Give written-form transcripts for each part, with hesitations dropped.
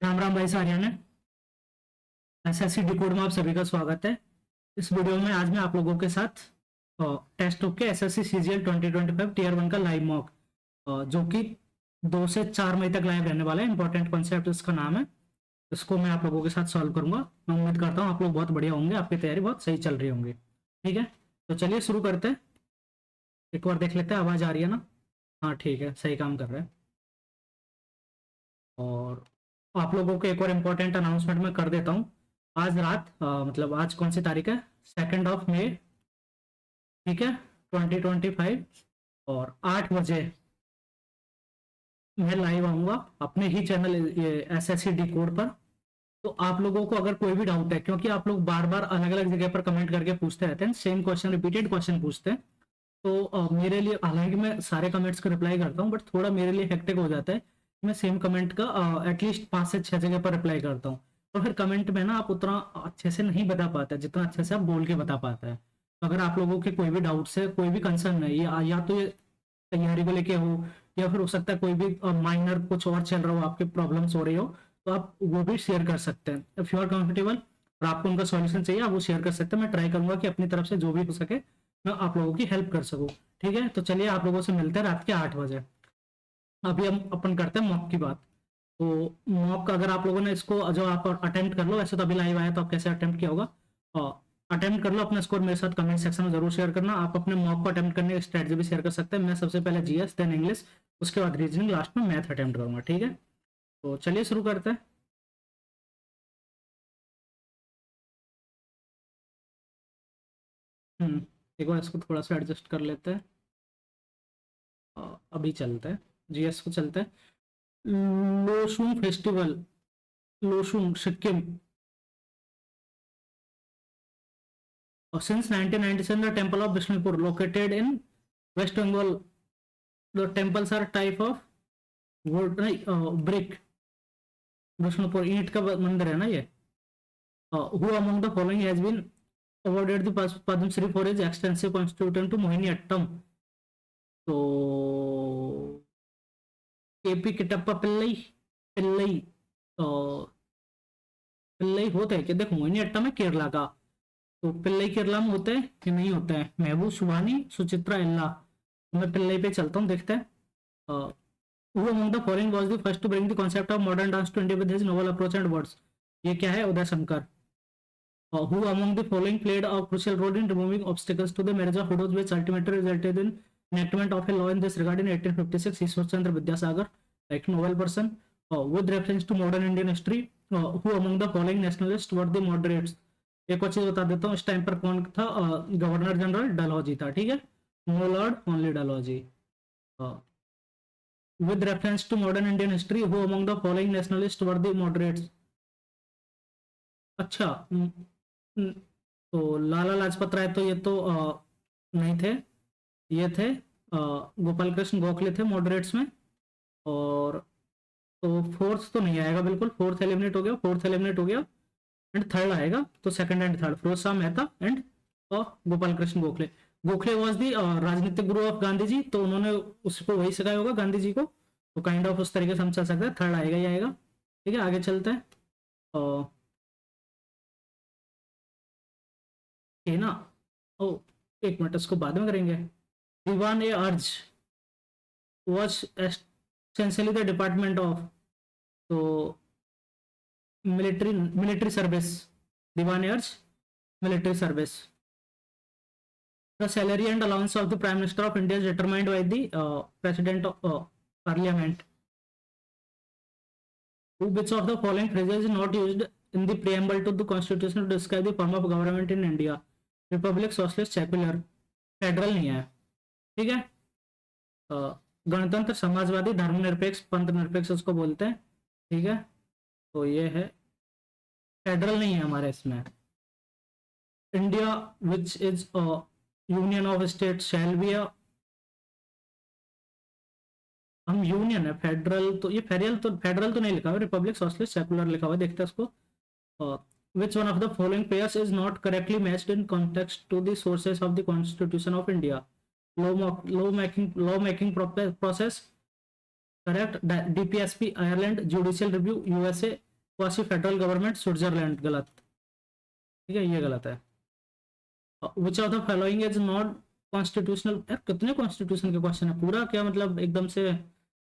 राम राम भाई सारिया ने एसएससी डिकोड में आप सभी का स्वागत है। इस वीडियो में आज मैं आप लोगों के साथ टेस्ट बुक के एसएससी सीजीएल 2025 टीयर 1 का लाइव मॉक जो कि 2 से 4 मई तक लाइव रहने वाला है। इंपॉर्टेंट कॉन्सेप्ट इसका नाम है। इसको मैं आप लोगों के साथ सॉल्व करूंगा। मैं उम्मीद करता हूँ आप लोग बहुत बढ़िया होंगे, आपकी तैयारी बहुत सही चल रही होंगी। ठीक है, तो चलिए शुरू करते हैं। एक बार देख लेते हैं आवाज़ आ रही है ना। हाँ ठीक है, सही काम कर रहे हैं। और आप लोगों को एक और इम्पोर्टेंट अनाउंसमेंट मैं कर देता हूँ। आज रात मतलब आज कौन सी तारीख है, 2 मई, ठीक है, 2025, और 8 बजे मैं लाइव आऊंगा अपने ही चैनल ये एसएससी डी कोड पर। तो आप लोगों को अगर कोई भी डाउट है, क्योंकि आप लोग बार बार अलग अलग जगह पर कमेंट करके पूछते रहते हैं, सेम क्वेश्चन रिपीटेड क्वेश्चन पूछते हैं, तो मेरे लिए, हालांकि मैं सारे कमेंट्स को रिप्लाई करता हूँ, बट थोड़ा मेरे लिए हेक्टिक हो जाता है। मैं सेम कमेंट का एटलीस्ट 5 से 6 जगह पर रिप्लाई करता हूँ। तो फिर कमेंट में ना आप उतना अच्छे से नहीं बता पाते जितना अच्छे से आप बोल के बता पाते हैं। तो अगर आप लोगों के कोई भी डाउट्स है, कोई भी कंसर्न है, या तो ये तैयारी को लेके हो, या फिर हो सकता है कोई भी माइनर कुछ और चल रहा हो, आपके प्रॉब्लम्स हो रही हो, तो आप वो भी शेयर कर सकते हैं। इफ यू आर कंफर्टेबल और आपको उनका सॉल्यूशन चाहिए, आप वो शेयर कर सकते हैं। मैं ट्राई करूंगा कि अपनी तरफ से जो भी हो सके मैं आप लोगों की हेल्प कर सकूं। ठीक है, तो चलिए आप लोगों से मिलते हैं रात के 8 बजे। अभी हम अपन करते हैं मॉक की बात। तो मॉक अगर आप लोगों ने इसको जो आप अटेम्प्ट कर लो, वैसे तो अभी लाइव आया तो आप कैसे अटेम्प्ट किया होगा, अटेम्प्ट कर लो। अपना स्कोर मेरे साथ कमेंट सेक्शन में जरूर शेयर करना। आप अपने मॉक को अटेम्प्ट करने की स्ट्रेटजी भी शेयर कर सकते हैं। मैं सबसे पहले जीएस, देन इंग्लिश, उसके बाद रीजनिंग, लास्ट में मैथ अटेम्प्ट करूंगा। ठीक है, तो चलिए शुरू करते हैं। एक बार इसको थोड़ा सा एडजस्ट कर लेते हैं। अभी चलते हैं, जीएस को चलते हैं। लोशुंग festival, लोशुंग Sikkim. Since 1997, the Temple of Bishnupur, located in West Bengal, the temples are type of wood, brick. Bishnupur ईंट का मंदिर है ना ये। Who among the following has been awarded the Padma Shri for his extensive contribution to Mohiniyattam? तो KP किटप्पा Pillai, Pillai, Pillai होते हैं कि देखो, मोहिनीअट्टम है केरला का, तो पिल्लई केरला में होते हैं कि नहीं होते हैं? महबूब सुभानी, सुचित्रा एल्ला। तो मैं पिल्लई पे चलता हूँ, देखते हैं। Who among the following was the first to bring the concept of modern dance to India with his novel approach and words? ये क्या है? Uday Shankar. Who among the following played a crucial role in removing obstacles to the marriage of widows, which ultimately resulted in enactment of a law in this regard in 1856? Ishwar Chandra Vidyasagar, like novel person. With reference to modern Indian history, who among the following nationalists were the moderates? एक और चीज बता देता हूँ, इस time पर कौन था? गवर्नर जनरल डलहौजी था। ठीक है, no lord, only Dalhousie. With reference to modern Indian history, who among the following nationalists were the moderates? अच्छा, तो लाला लाजपत राय तो ये तो नहीं थे, ये थे गोपाल कृष्ण गोखले थे मॉडरेट्स में। और तो फोर्थ तो नहीं आएगा, बिल्कुल फोर्थ एलिमिनेट हो गया, फोर्थ एलिमिनेट हो गया, एंड थर्ड आएगा। तो second and third, Firoz Shah Mehta and Gopal Krishna Gokhale. Gokhale was the राजनीतिक गुरु ऑफ गांधी जी, तो उन्होंने उसको वही सिखाया होगा गांधी जी को, तो काइंड ऑफ उस तरीके से हम चल सकते हैं। थर्ड आएगा ही आएगा। ठीक है, आगे चलते हैं। ये ना, ओ एक मिनट, इसको बाद में करेंगे। दीवान ए अर्ज was essentially the department of, तो मिलिट्री, मिलिट्री सर्विस। दीवान ए अर्ज, military service. The salary and allowance of the Prime Minister of India is determined by the President of Parliament. Which of the following phrases is not used in the preamble to the Constitution to describe the form of government in India? Republic, Socialist, Secular. Federal नहीं है। ठीक है, गणतंत्र, समाजवादी, धर्मनिरपेक्ष, पंथ निरपेक्ष उसको बोलते हैं। ठीक है, तो ये है, फेडरल नहीं है हमारे इसमें। India which is union of state shall be, हम यूनियन है। फेडरल तो ये फेडरल तो नहीं लिखा हुआ, रिपब्लिक, सोशलिस्ट, सेकुलर लिखा हुआ है। देखते हैं इसको। Which one of the following pairs is not correctly matched in context to the sources of the constitution of India? Law making process, correct. DPSP Ireland, judicial review USA, quasi federal government Switzerland, गलत, ठीक है, ये गलत है। Which of the following is not constitutional, यार कितने constitution के question है, पूरा क्या मतलब एकदम से।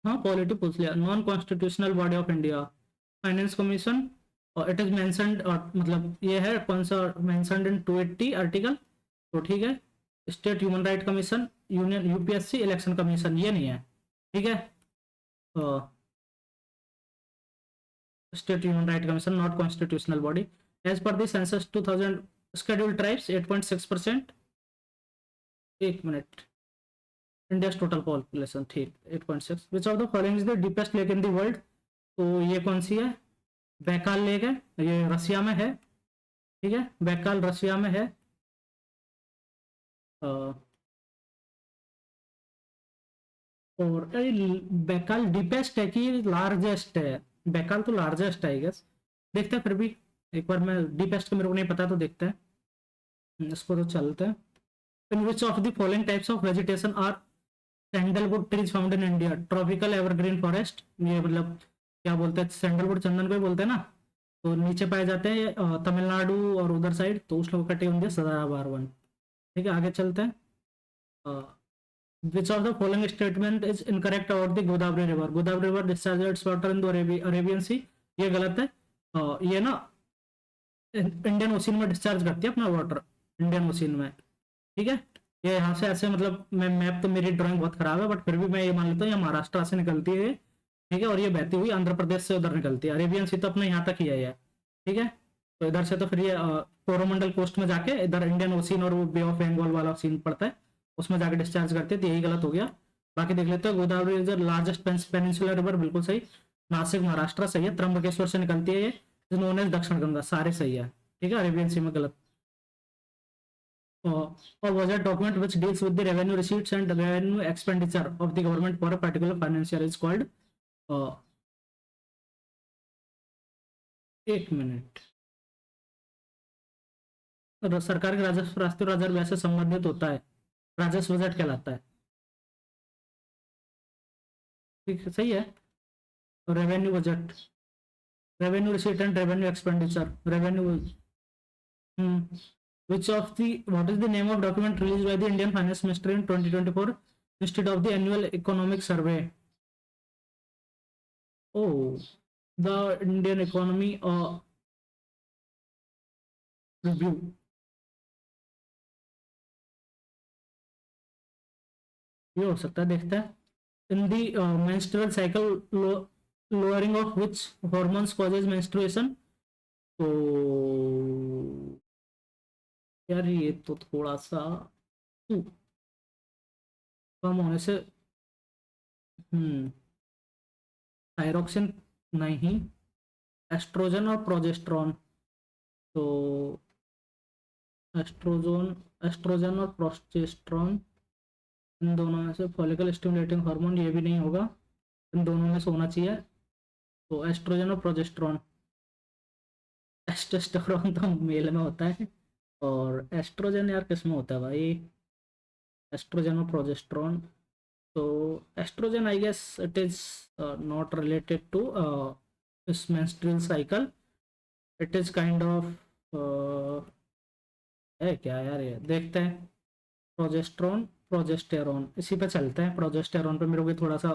हाँ पॉलिटी पूछ लिया। Non constitutional body of India, finance commission, और इट इज मेंशनड, और मतलब ये है कौन सा, मेंशनड इन 280 आर्टिकल, तो ठीक है। State human right commission, union UPSC election commission, ये नहीं है, ठीक है। State human right commission not constitutional body. As per the census 2000 scheduled tribes 8.6%। एक मिनट, इंडिया टोटल पॉपुलेशन, ठीक 8.6। विच of the following is the deepest lake in the world, तो ये कौन सी है, बैकाल लेक है, ये रसिया में है, ठीक है, बैकाल रसिया में है। और बैकाल डीपेस्ट है कि लार्जेस्ट है, बैकाल तो लार्जेस्ट है आई गेस, देखते हैं फिर भी एक बार, मैं डीपेस्ट का मेरे को नहीं पता तो देखते हैं, इसको तो चलते हैं। In which of the following types of vegetation are sandalwood trees found in India, tropical evergreen forest, ये मतलब क्या बोलते हैं, सैंडलवुड चंदन को ही बोलते हैं ना, तो नीचे पाए जाते हैं तमिलनाडु और उधर साइड, तो उस लोग कटे होंगे सदाबहार वन, ठीक है। आगे चलते हैं। Which of the following statement is incorrect about the Godavari river, Godavari river discharge its water in the Arabian sea, ये गलत है। ये ना इंडियन ओशन में डिस्चार्ज करती है अपना वाटर, इंडियन ओशन में, ठीक है। ये यहाँ से ऐसे मतलब, मैं मैप तो मेरी ड्राइंग बहुत खराब है बट फिर भी मैं ये मान लेता हूँ ये महाराष्ट्र से निकलती है, ठीक है, और ये बहती हुई आंध्र प्रदेश से उधर निकलती है, अरेबियन सी तो अपने यहाँ तक ही है ये, ठीक है। तो इधर से तो फिर ये कोरोमंडल कोस्ट में जाके इधर इंडियन ओशन और वो बे ऑफ बंगाल वाला सीन पड़ता है, उसमें जाके डिस्चार्ज करते हैं, तो यही गलत हो गया। बाकी देख लेते हैं, Godavari is the largest peninsular river, बिल्कुल सही। नासिक महाराष्ट्र सही है, त्र्यंबकेश्वर से निकलती है ये, नोन एज दक्षिण गंगा, सारे सही है, ठीक है। अरेबियन सी में गलत। or was a document which deals with the revenue receipts and revenue expenditure of the government for a particular financial year is called एक मिनट, सरकार के राजस्व राष्ट्रीय राजस्व से संबंधित होता है, राजस्व बजट कहलाता है, ठीक है, सही है। Revenue budget, revenue receipt and revenue expenditure, revenue. Which of the, what is the name of document released by the Indian Finance Ministry in 2024 instead of the annual economic survey? Oh, the Indian economy review. ये हो सकता है, देखते हैं। In the menstrual cycle, lowering of which hormones causes menstruation? तो यार ये तो थोड़ा सा कम होने से, थायरोक्सिन नहीं, एस्ट्रोजन और प्रोजेस्ट्रॉन, तो एस्ट्रोजन और प्रोजेस्ट्रॉन, इन दोनों में से फॉलिकल स्टिमुलेटिंग हार्मोन ये भी नहीं होगा, इन दोनों में से होना चाहिए, तो एस्ट्रोजन और प्रोजेस्ट्रॉन। टेस्टोस्टेरोन तो मेल में होता है, और एस्ट्रोजन यार किस में होता है भाई, एस्ट्रोजन और प्रोजेस्ट्रॉन, तो estrogen I guess it is not related to this menstrual cycle, it is kind of है क्या यार, ये देखते हैं। प्रोजेस्ट्रॉन, प्रोजेस्टेरॉन, इसी पे चलते हैं, प्रोजेस्टेरॉन पे मेरे को थोड़ा सा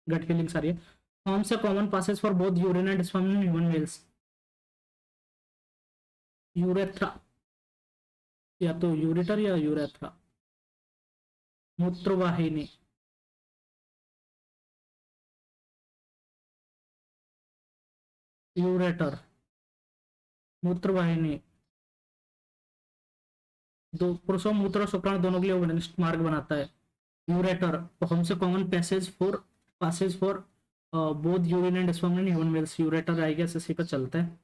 गट फीलिंग्स आ रही है। कौन सा common passage for both urine and sperm in human males, urethra, या तो यूरिटर या यूरेथ्रा, मूत्रवाहिनी, यूरेटर, मूत्रवाहिनी, दो पुरुषों मूत्र और शुक्राणु दोनों के लिए मार्ग बनाता है, यूरेटर। हमसे common passage for both urine and sperm in human males, ureter I guess, इसी पे चलते हैं।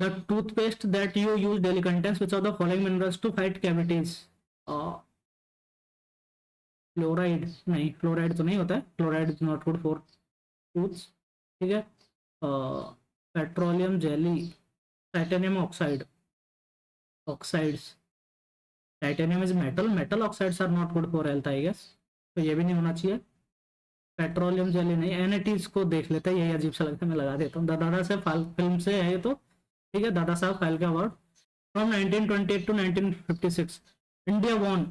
The toothpaste that you use daily contents which of the following minerals to fight cavities, fluoride नहीं, फ्लोराइड तो नहीं होता है, fluoride is not good for tooths, ठीक है। Petroleum jelly, titanium oxide, oxides, titanium is metal, metal oxides are not good for health I guess, तो ये भी नहीं होना चाहिए। पेट्रोलियम जेली नहीं, एनएटीज को देख लेते हैं, यही अजीब सा लगता है, मैं लगा देता हूँ। दादा साहब फिल्म से है ये तो, ठीक है, Dada Saheb Phalke award from 1928 to 1956। India won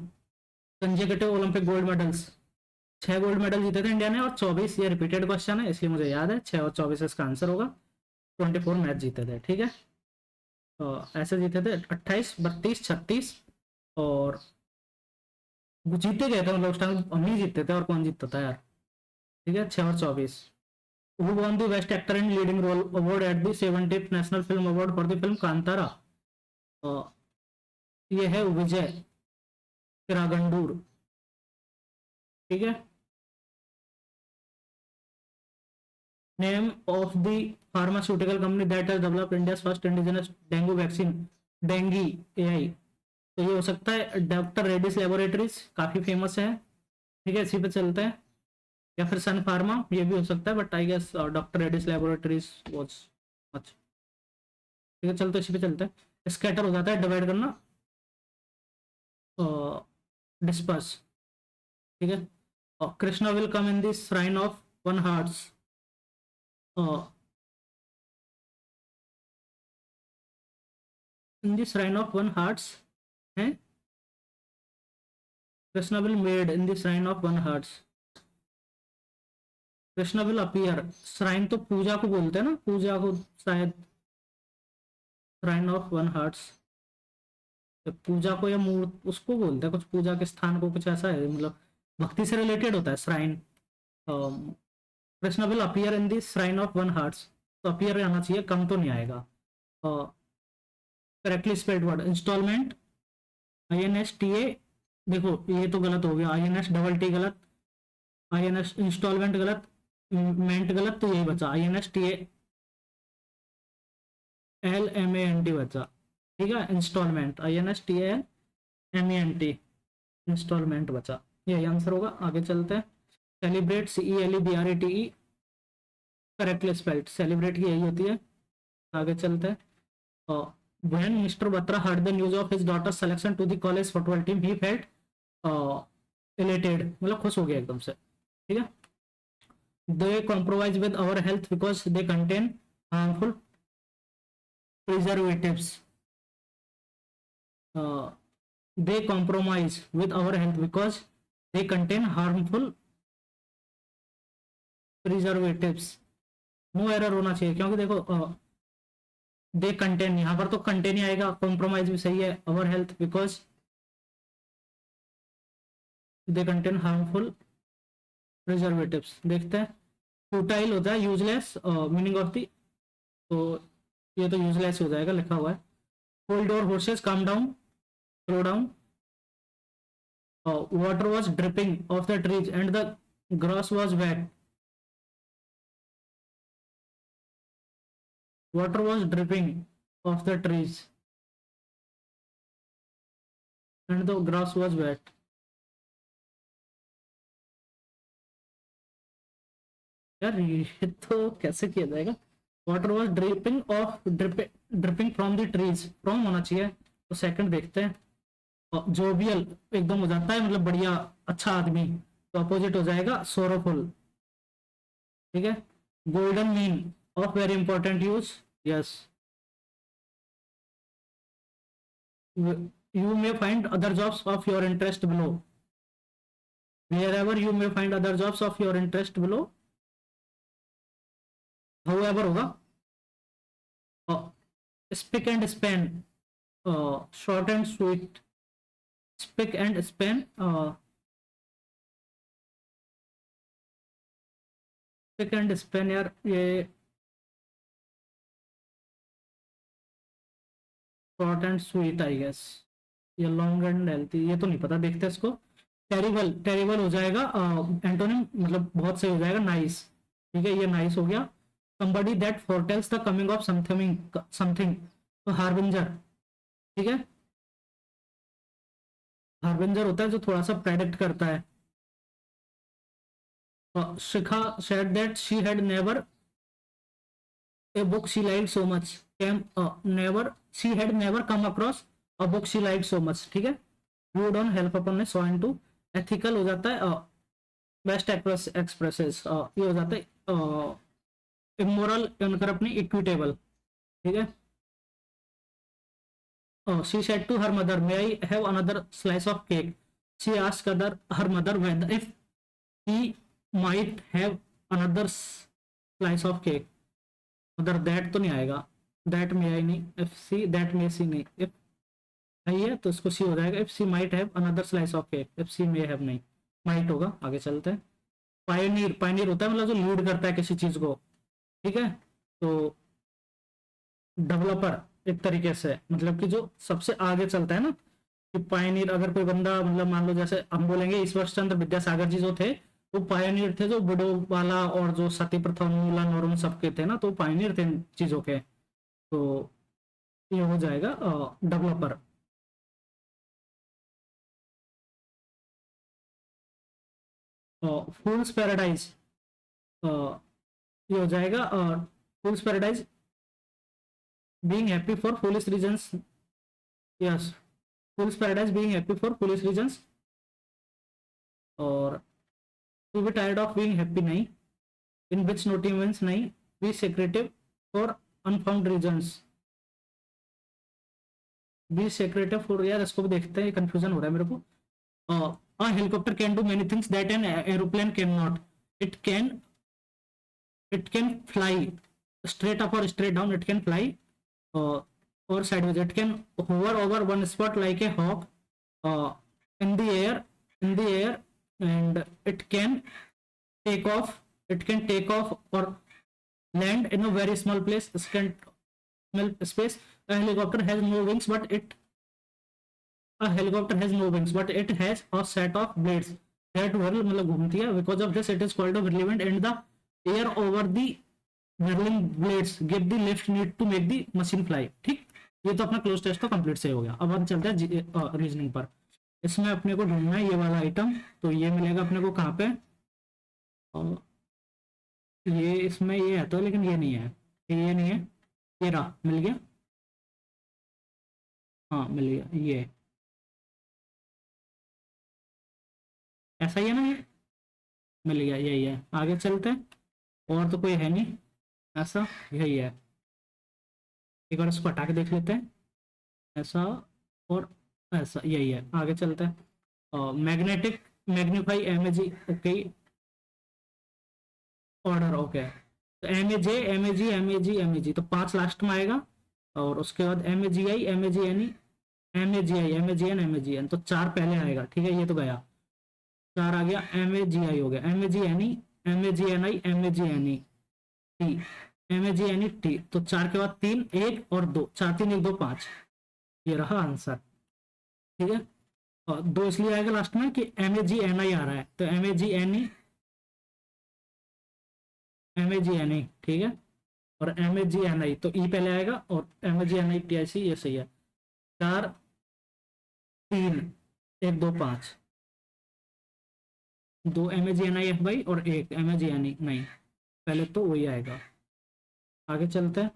consecutive Olympic gold medals, 6 gold medal जीते थे इंडिया ने, और 24, ये रिपीटेड क्वेश्चन है इसलिए मुझे याद है, 6 और 24 इसका आंसर होगा। 24 मैच जीते थे, ठीक है। तो ऐसे जीते थे 28, 32, 36, और जीते गए थे, मतलब उस टाइम हम ही जीतते थे, और कौन जीतता था यार, ठीक है, 6 और 24। Who won the Best Actor in Leading Role Award at the 70th National Film Award for the film Kantara? ये है विजय किरागंडूर, ठीक है। Name of the pharmaceutical company that has developed India's first indigenous dengue vaccine, dinghy AI. तो ये हो सकता है doctor Reddy's laboratories, काफी फेमस है, ठीक है, इसी पे चलते हैं। या फिर सन फार्मा, ये भी हो सकता है, but I guess doctor Reddy's laboratories was much, ठीक है, चलते इसी पे चलते हैं। स्कैटर हो जाता है, डिवाइड करना, डिस्पर्स, ठीक है। और Krishna will come in this shrine of one hearts, in this shrine of one hearts है, Krishna will made in this shrine of one hearts, Krishna will appear. Shrine तो पूजा को बोलते हैं ना, पूजा को शायद, श्राइन ऑफ वन हार्ट्स पूजा को या मूर्त उसको बोलते हैं, कुछ पूजा के स्थान को, कुछ ऐसा है, मतलब भक्ति से रिलेटेड होता है shrine. Krishna will appear in this shrine of one hearts, तो अपीयर आना चाहिए, कम तो नहीं आएगा। Correctly spelled word installment, INSTA, देखो ये तो गलत हो गया, INS गलत, INS इंस्टॉलमेंट गलत, मेंट गलत, तो यही बचा INSTALMANT बचा, ठीक है, इंस्टॉलमेंट INSTALMANT, इंस्टॉलमेंट बचा, यही आंसर होगा। आगे चलते हैं। Celebrate, CELEBRATE, correctly spelled, celebrate की यही होती है। आगे चलते हैं। When Mr. Batra heard the news of his daughter's selection to the college football team, he felt elated, मतलब खुश हो गया एकदम से, ठीक है। They compromise with our health because they contain harmful preservatives. They compromise with our health because they contain harmful preservatives. No error होना चाहिए, क्योंकि देखो दे कंटेन, यहाँ पर तो कंटेन ही आएगा, कॉम्प्रोमाइज भी सही है, our health because they contain harmful preservatives. देखते हैं, फ्यूटाइल होता है यूजलेस, मीनिंग ऑफ दी, तो ये तो यूजलेस हो जाएगा, लिखा हुआ है। होल्ड और horses, calm down, slow down. Water was dripping off the trees and the grass was wet, water was dripping off the trees and the grass was wet. यार ये तो कैसे किया जाएगा? Water was dripping from the trees, from होना चाहिए, तो second देखते हैं। जोवियल एकदम हो जाता है, मतलब बढ़िया, अच्छा आदमी, तो अपोजिट हो जाएगा सोरोफुल, ठीक है। Golden mean of very important use, yes. You may find other jobs of your interest below. Wherever you may find other jobs of your interest below. However होगा. Spick and span, short and sweet. Spick and span, spick and span यार, ये short and sweet I guess, ये long and healthy, ये तो नहीं पता, देखते हैं इसको। टेरिबल, टेरिबल हो जाएगा एंटोनिम, मतलब बहुत सही हो जाएगा, नाइस, ठीक है, ये नाइस हो गया। somebody that foretells the coming of something, तो हार्बिंजर, ठीक है, हार्बिंजर होता है जो थोड़ा सा प्रेडिक्ट करता है। शिखा said that she had never a book she liked so much, she had never come across a book she liked so much, ठीक है। would on help upon a saw into, ethical हो जाता है best expresses ये हो जाता है immoral, uncorrupt नहीं, इक्विटेबल, ठीक है। She said to her mother, may I have another slice of cake. She asked other her mother whether if he might have another slice of cake। उधर that तो नहीं आएगा, दैट में आई नहीं, if see that में सी नहीं, if I है तो इसको सी हो जाएगा। If she might have another slice of cake, if she may have नहीं, माइट होगा। आगे चलते हैं। पायनियर, पायनियर होता है मतलब जो लीड करता है किसी चीज को, ठीक है। तो डेवलपर एक तरीके से मतलब कि जो सबसे आगे चलता है ना, कि पायनियर अगर कोई बंदा मतलब मान लो जैसे हम बोलेंगे ईश्वर चंद्र विद्यासागर जी जो थे वो पायनियर थे, जो बुडो वाला और जो सती प्रथा उन्मूलन और उन सबके थे ना, तो पायनियर थे इन चीजों के। तो ये हो जाएगा डेवलपर। फूल्स पैराडाइज ये हो जाएगा fools paradise being happy for foolish reasons. Yes, fools paradise being happy for foolish reasons. और to be tired of being happy नहीं, इन विच नोटिंग मीन्स नहीं, be secretive for unfound reasons. Be secretive for, यार इसको भी देखते हैं, confusion हो रहा है मेरे को। a helicopter can do many things that an aeroplane cannot। it can it can fly straight up or straight down, it can fly or sideways, it can hover over one spot like a hawk in the air and it can take off or land in a very small place, small space। A helicopter has no wings but it has a set of blades that whirl मतलब घूमती है। because of this it is called a whirlwind and the air over the whirling blades give the lift need to make the machine fly। ठीक, ये तो अपना cloze test तो complete से हो गया। अब हम चलते हैं रीजनिंग पर। इसमें अपने को ढूंढना है ये वाला आइटम, तो ये मिलेगा अपने को कहाँ पे, ये इसमें ये है तो, लेकिन ये नहीं है, ये नहीं है, ये रहा, मिल गया। हाँ मिल गया, ये ऐसा ही है ना, ये मिल गया, यही है। आगे चलते हैं, और तो कोई है नहीं ऐसा, यही है। एक बार इसको हटा के देख लेते हैं, ऐसा और ऐसा, यही है। आगे चलते हैं। Magnetic magnify MAG, okay, order okay. तो एम ए जी तो 5 लास्ट में आएगा, और उसके बाद एम ए जी आई तो 4 पहले आएगा, ठीक है। ये तो गया, 4 आ गया, एम ए जी आई हो गया, M A G N E T, तो 4 के बाद 3 1 और 2, 4 3 1 2 5, ये रहा आंसर, ठीक है। और 2 इसलिए आएगा लास्ट में कि एम ए जी एन आई आ रहा है, तो एम ए जी एन ई ठीक है। और एम ए जी एन आई तो ई पहले आएगा, और M A G N I T I C, ये सही है। 4 3 1 2 5, 2 M A G N I F Y और 1 एम ए जी एन ई, नहीं पहले तो वही आएगा। आगे चलते हैं।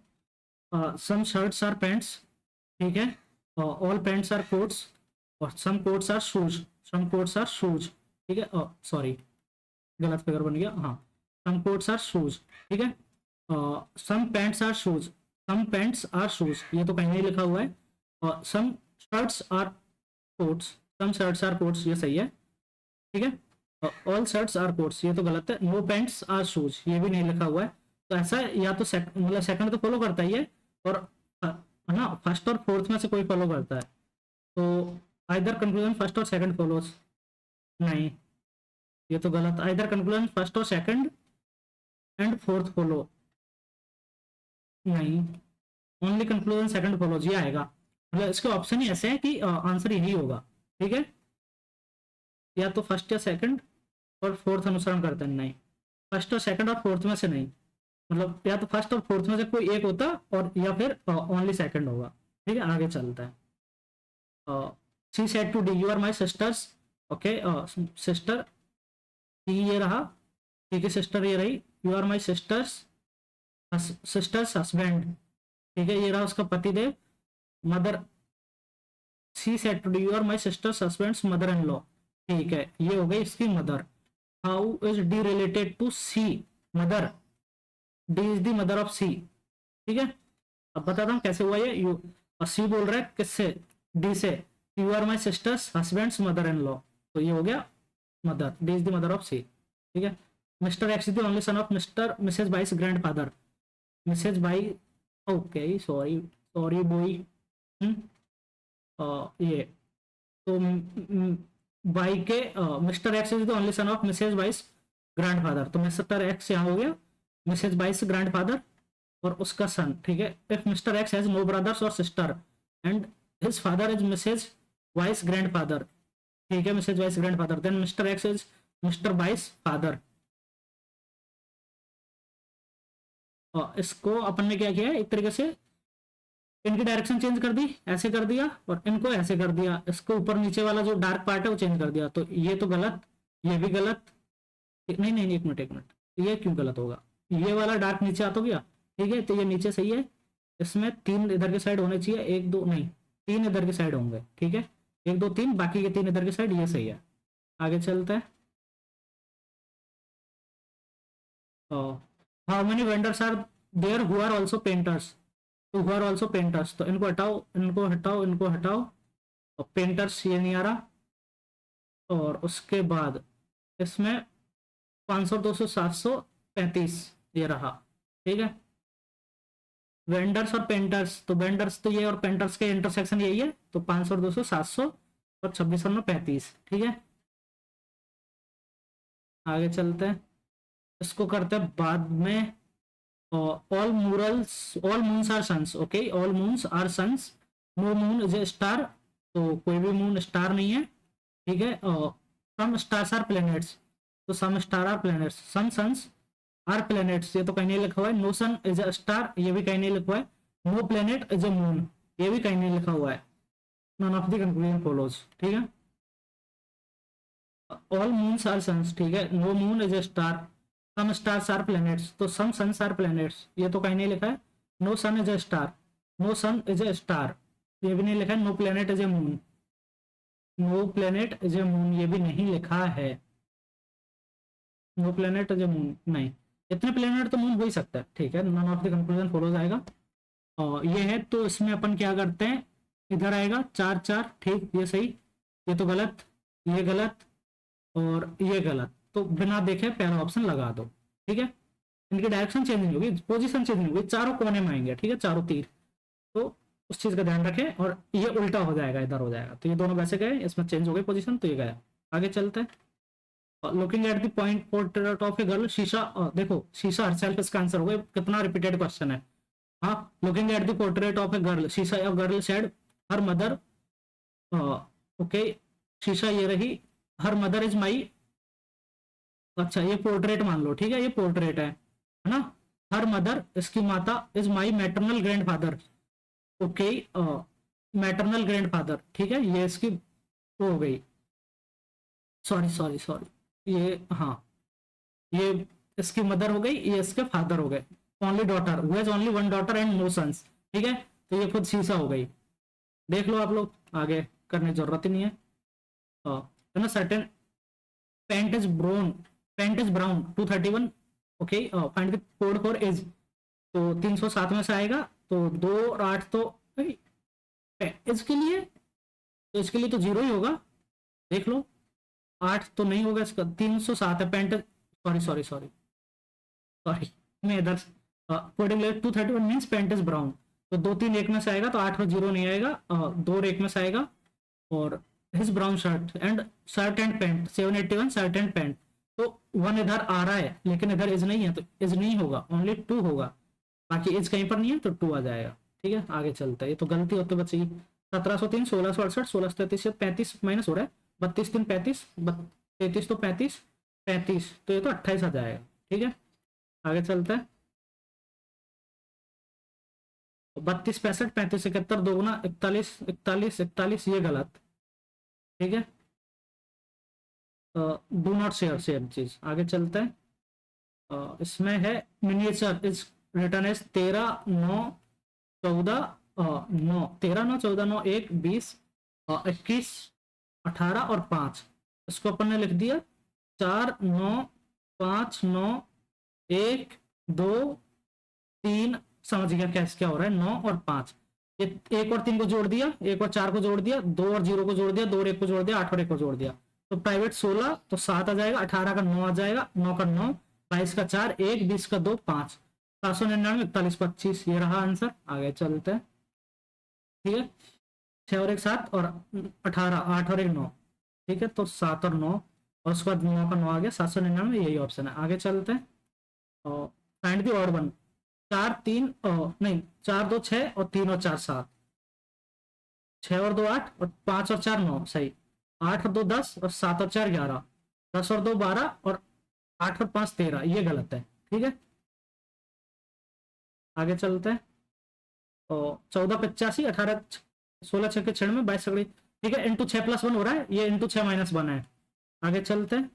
सम शर्ट्स आर पैंट्स, ठीक है। ऑल पैंट्स आर कोट्स, और सम कोट्स आर शूज, ठीक है। सॉरी गलत फिगर बन गया, हाँ, सम कोट्स आर शूज, ठीक है। सम पैंट्स आर शूज, ये तो कहीं नहीं लिखा हुआ है। और सम शर्ट्स आर कोट्स, ये सही है, ठीक है। ऑल शर्ट्स आर कोट्स, ये तो गलत है। नो पैंट्स आर शूज, ये भी नहीं लिखा हुआ है। तो ऐसा या तो मतलब सेकंड तो फॉलो करता ही है, और है ना, फर्स्ट और फोर्थ में से कोई फॉलो करता है। तो आइदर कंक्लूजन फर्स्ट और सेकंड फॉलोज, नहीं ये तो गलत। आइदर कंक्लूजन फर्स्ट और सेकंड एंड फोर्थ फॉलो, नहीं, ओनली कंक्लूजन सेकंड फॉलोज, ये आएगा। मतलब इसके ऑप्शन ही ऐसे हैं कि आंसर यही होगा, ठीक है। या तो फर्स्ट या सेकंड और फोर्थ अनुसरण करते हैं, नहीं, फर्स्ट और सेकंड और फोर्थ में से नहीं, मतलब या तो फर्स्ट और फोर्थ में से कोई एक होता, और या फिर ओनली सेकंड होगा, ठीक है। आगे चलता है। She said to D, you are my sister's, okay, sister ये रहा, ठीक है, सिस्टर ये रही, you are my sister's husband, ठीक है, ये रहा उसका पतिदेव। Mother, she said to D, you are my sister's husband's mother in law, ठीक है, ये हो गई इसकी mother. How is D related to C, mother, D is the mother of C, ठीक है। अब बताता हूँ कैसे हुआ ये। यू, और सी बोल रहा है किससे, डी से, you are my sister's husband's mother in law, तो ये हो गया mother, D is the mother of C, ठीक है। Mister X is the only son of mister missus Y's grandfather, missus Y, okay sorry sorry boy, ये तो Y के mister X is the only son of missus Y's grandfather, तो mister X यहाँ हो गया Mrs Y's grand father और उसका son, ठीक है। If mister X has no brothers or sister and his father is missus Y's grandfather, ठीक है, missus Y's grandfather, then mister X is mister Y's father. और इसको अपन ने क्या किया है, एक तरीके से इनकी डायरेक्शन चेंज कर दी, ऐसे कर दिया और इनको ऐसे कर दिया, इसको ऊपर नीचे वाला जो डार्क पार्ट है वो चेंज कर दिया, तो ये तो गलत, ये भी गलत, नहीं नहीं एक मिनट एक मिनट, ये क्यों गलत होगा, ये वाला डार्क नीचे आ तो गया, ठीक है, तो ये नीचे सही है, इसमें 3 इधर के साइड होने चाहिए, 1 2 नहीं 3 इधर के साइड होंगे, ठीक है, 1 2 3, बाकी के 3 इधर के साइड, ये सही है। आगे चलते हैं। How many vendors are there who are also painters, तो हु आर ऑल्सो पेंटर्स, तो इनको हटाओ इनको हटाओ इनको हटाओ, और पेंटर्स ये नहीं आ रहा, और उसके बाद इसमें 500 200 735 ये रहा, ठीक है। वेंडर्स और पेंटर्स, तो वेंडर्स तो ये और पेंटर्स के इंटरसेक्शन यही है, तो 500 200 700 और 26 और 35, ठीक है। आगे चलते हैं, इसको करते हैं बाद में। All murals, all moons are suns, okay, all moons are suns, no moon is a star, तो कोई भी मून स्टार नहीं है, ठीक है। सम स्टार्स आर प्लैनेट्स, तो some star are planets, some suns are planets, ये तो कहीं नहीं लिखा हुआ है, no sun is a star, ये भी कहीं नहीं लिखा हुआ है, no planet is a moon, ये भी कहीं नहीं लिखा हुआ है, none of the conclusion follows, ठीक है। ऑल मून्स आर सन्स, ठीक है, no moon is a star, some stars are planets, तो सम सन्स आर प्लैनेट्स, ये तो कहीं नहीं लिखा है, no sun is a star, no sun is a star, ये भी नहीं लिखा है, no planet is a moon, no planet is a moon, ये भी नहीं लिखा है, no planet is a moon नहीं, इतने प्लैनेट तो मून हो ही सकता है, ठीक है, none of the conclusion follow जाएगा। और ये है, तो इसमें अपन क्या करते हैं, इधर आएगा 4 4, ठीक, ये सही, ये तो गलत, ये गलत और ये गलत, तो बिना देखे पहला ऑप्शन लगा दो, ठीक है। इनकी डायरेक्शन चेंज नहीं होगी, पोजीशन चेंज नहीं होगी, चारों कोने में आएंगे, ठीक है, चारों तीर, तो उस चीज का ध्यान रखें, और ये उल्टा हो जाएगा, इधर हो जाएगा, तो ये दोनों वैसे गए, इसमें चेंज हो गई पोजीशन, तो ये गया। आगे चलते हैं। Looking at the point portrait of a girl, शीशा, देखो शीशा हरसेल्फ इसका आंसर हो गया, कितना रिपीटेड क्वेश्चन है। हाँ, looking at the portrait of a girl, शीशा a girl said her mother, okay, शीशा ये रही, हर मदर इज माई, अच्छा ये पोर्ट्रेट मान लो, ठीक है, ये पोर्ट्रेट है ना, हर मदर इसकी माता is my maternal grand father, okay, maternal grand father, ठीक है, ये इसकी वो हो गई, सॉरी सॉरी सॉरी, ये हाँ, ये इसकी मदर हो गई, ये इसके फादर हो गए, only daughter, who has only one daughter and no sons, ठीक है, तो ये खुद शीशा हो गई, देख लो आप लोग, आगे करने की जरूरत ही नहीं है। तो ना certain paint is brown, paint is brown 231, okay, find the code for as, तो 307 में से आएगा, तो 2 और 8 तो इसके लिए, तो इसके लिए तो 0 ही होगा, देख लो, 8 तो नहीं होगा इसका, 307 है, paint, sorry sorry sorry sorry, मैं इधर coding 231 means paint is brown, तो 2 3 1 में से आएगा, तो 8 में 0 नहीं आएगा, 2 और 1 में से आएगा, और his brown shirt and pant 781 shirt and pant, तो 1 इधर आ रहा है लेकिन इधर इज नहीं है, तो इज नहीं होगा, ओनली 2 होगा, बाकी इज कहीं पर नहीं है, तो 2 आ जाएगा, ठीक है। आगे चलता है, ये तो गलती होते बच्चे की, 1703 1668 1633 35 माइनस हो रहा है, 32 3 35 33 तो 35 35, तो ये तो 28 आ जाएगा, ठीक है। आगे चलता है, 32 65 35 71 दोगुना 41 41 41, ये गलत, ठीक है, डू नॉट शेयर सेम चीज। आगे चलते हैं, इसमें है मिनिएचर इज रिटर्न एज 13 9 14 9 13 9 14 9 1 20 21 18 और 5, इसको अपन ने लिख दिया 4 9 5 9 1 2 3, समझ गया कैसे क्या हो रहा है, 9 और 5, ये 1 और 3 को जोड़ दिया, 1 और 4 को जोड़ दिया, 2 और 0 को जोड़ दिया, 2 और 1 को जोड़ दिया, 8 और 1 को जोड़ दिया, तो प्राइवेट 16, तो 7 आ जाएगा, 18 का 9 आ जाएगा, 9 का 9, 22 का 4 1, 20 का 2 5, 799 41 25, ये रहा आंसर। आगे चलते हैं, ठीक है। 6 और 1 7 और 18, 8 और 1 9, ठीक है, तो 7 और 9, और उसके बाद 9 का 9 आ गया, 799, यही ऑप्शन है। आगे चलते हैं, और फाइंड द ऑड वन, 4 3 नहीं 4 2 6 और 3 और 4 7, 6 और 2 8 और 5 और 4 9, सही, 8 और 2 10 और 7 और 4 11, 10 और 2 12 और 8 और 5 13, ये गलत है, ठीक है। आगे चलते हैं, और 14 85, 18 16 6 के 96, 22 सगड़ी, ठीक है, इंटू 6 + 1 हो रहा है, ये इंटू 6 - 1 है। आगे चलते हैं,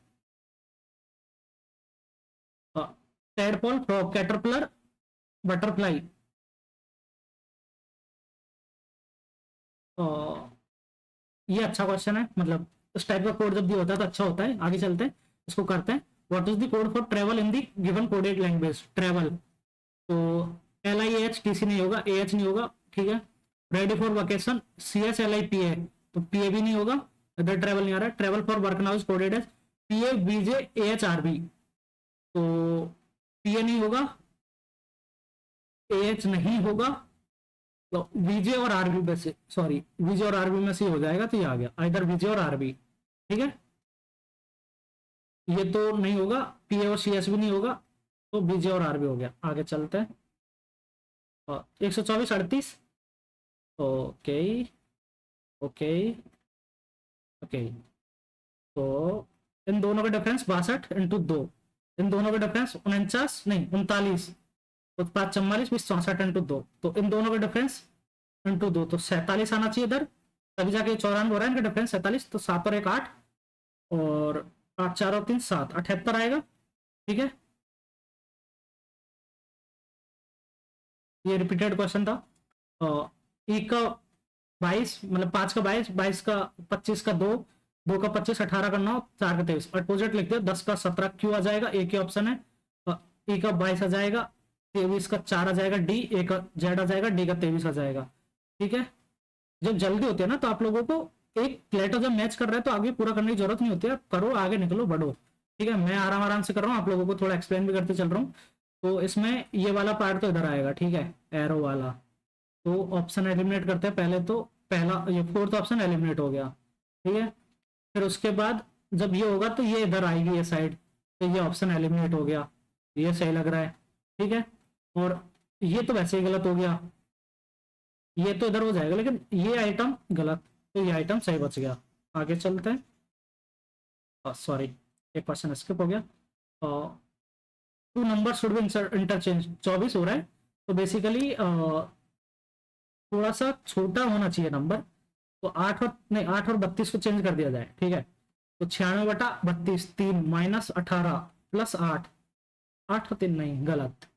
टेडपोल फ्रॉग कैटरपिलर बटरफ्लाई, ये अच्छा क्वेश्चन है, मतलब इस टाइप का कोड जब भी होता है तो अच्छा होता है। आगे चलते हैं, इसको करते हैं। What is the code for travel in the given coded language, travel, तो LIAH TC नहीं होगा, AH नहीं होगा, ठीक है। रेडी फॉर वेकेशन CHLIPA, तो PA भी नहीं होगा, इधर ट्रेवल नहीं आ रहा है। Travel for work now is coded as PAVJAHRB, तो PA नहीं होगा, AH नहीं होगा, तो VJ और RB में से, सॉरी VJ और RB में से हो जाएगा, तो ये आ गया इधर VJ और RB, ठीक है। ये तो नहीं होगा, PA और CS भी नहीं होगा, तो VJ और RB हो गया। आगे चलते हैं, 124 38, ओके ओके ओके, तो इन दोनों का डिफरेंस 62 इंटू 2, इन दोनों का डिफरेंस 49 नहीं 39, तो 5 44 20 64 इंटू 2, तो इन दोनों का डिफरेंस इंटू 2, तो 47 आना चाहिए इधर, तभी जाके 94 हो रहा है इनका डिफरेंस 47, तो 7 और 1 8, और 8 4 और 3 7, 78 आएगा, ठीक है। ये रिपीटेड क्वेश्चन था। ई का 22, मतलब 5 का 22, 22 का 25 का 2, 2 का 25, 18 का 9, 4 का 23, अपोजिट लिख दिया, 10 का 17 क्यू आ जाएगा, एक ही ऑप्शन है। ई का 22 आ जाएगा, 23 का 4 आ जाएगा डी, ए का जेड आ जाएगा, डी का 23 आ जाएगा, ठीक है। जब जल्दी होती है ना तो आप लोगों को एक लेटर जब मैच कर रहे हैं तो आगे पूरा करने की जरूरत नहीं होती है, करो आगे निकलो बढ़ो, ठीक है। मैं आराम आराम से कर रहा हूँ, आप लोगों को थोड़ा एक्सप्लेन भी करते चल रहा हूँ। तो इसमें ये वाला पार्ट तो इधर आएगा, ठीक है, एरो वाला, तो ऑप्शन एलिमिनेट करते हैं पहले, तो पहला ये फोर्थ ऑप्शन एलिमिनेट हो गया, ठीक है। फिर उसके बाद जब ये होगा तो ये इधर आएगी ये साइड, तो ये ऑप्शन एलिमिनेट हो गया, ये सही लग रहा है, ठीक है। और ये तो वैसे ही गलत हो गया, ये तो इधर हो जाएगा, लेकिन ये आइटम गलत, तो ये आइटम सही बच गया। आगे चलते हैं, सॉरी एक क्वेश्चन स्किप हो गया। Two number should be interchange, 24 हो रहा है, तो बेसिकली थोड़ा सा छोटा होना चाहिए नंबर, तो 8 और नहीं 8 और 32 को चेंज कर दिया जाए, ठीक है। तो 96/32 3 - 18 + 8, 8 और 3 नहीं गलत,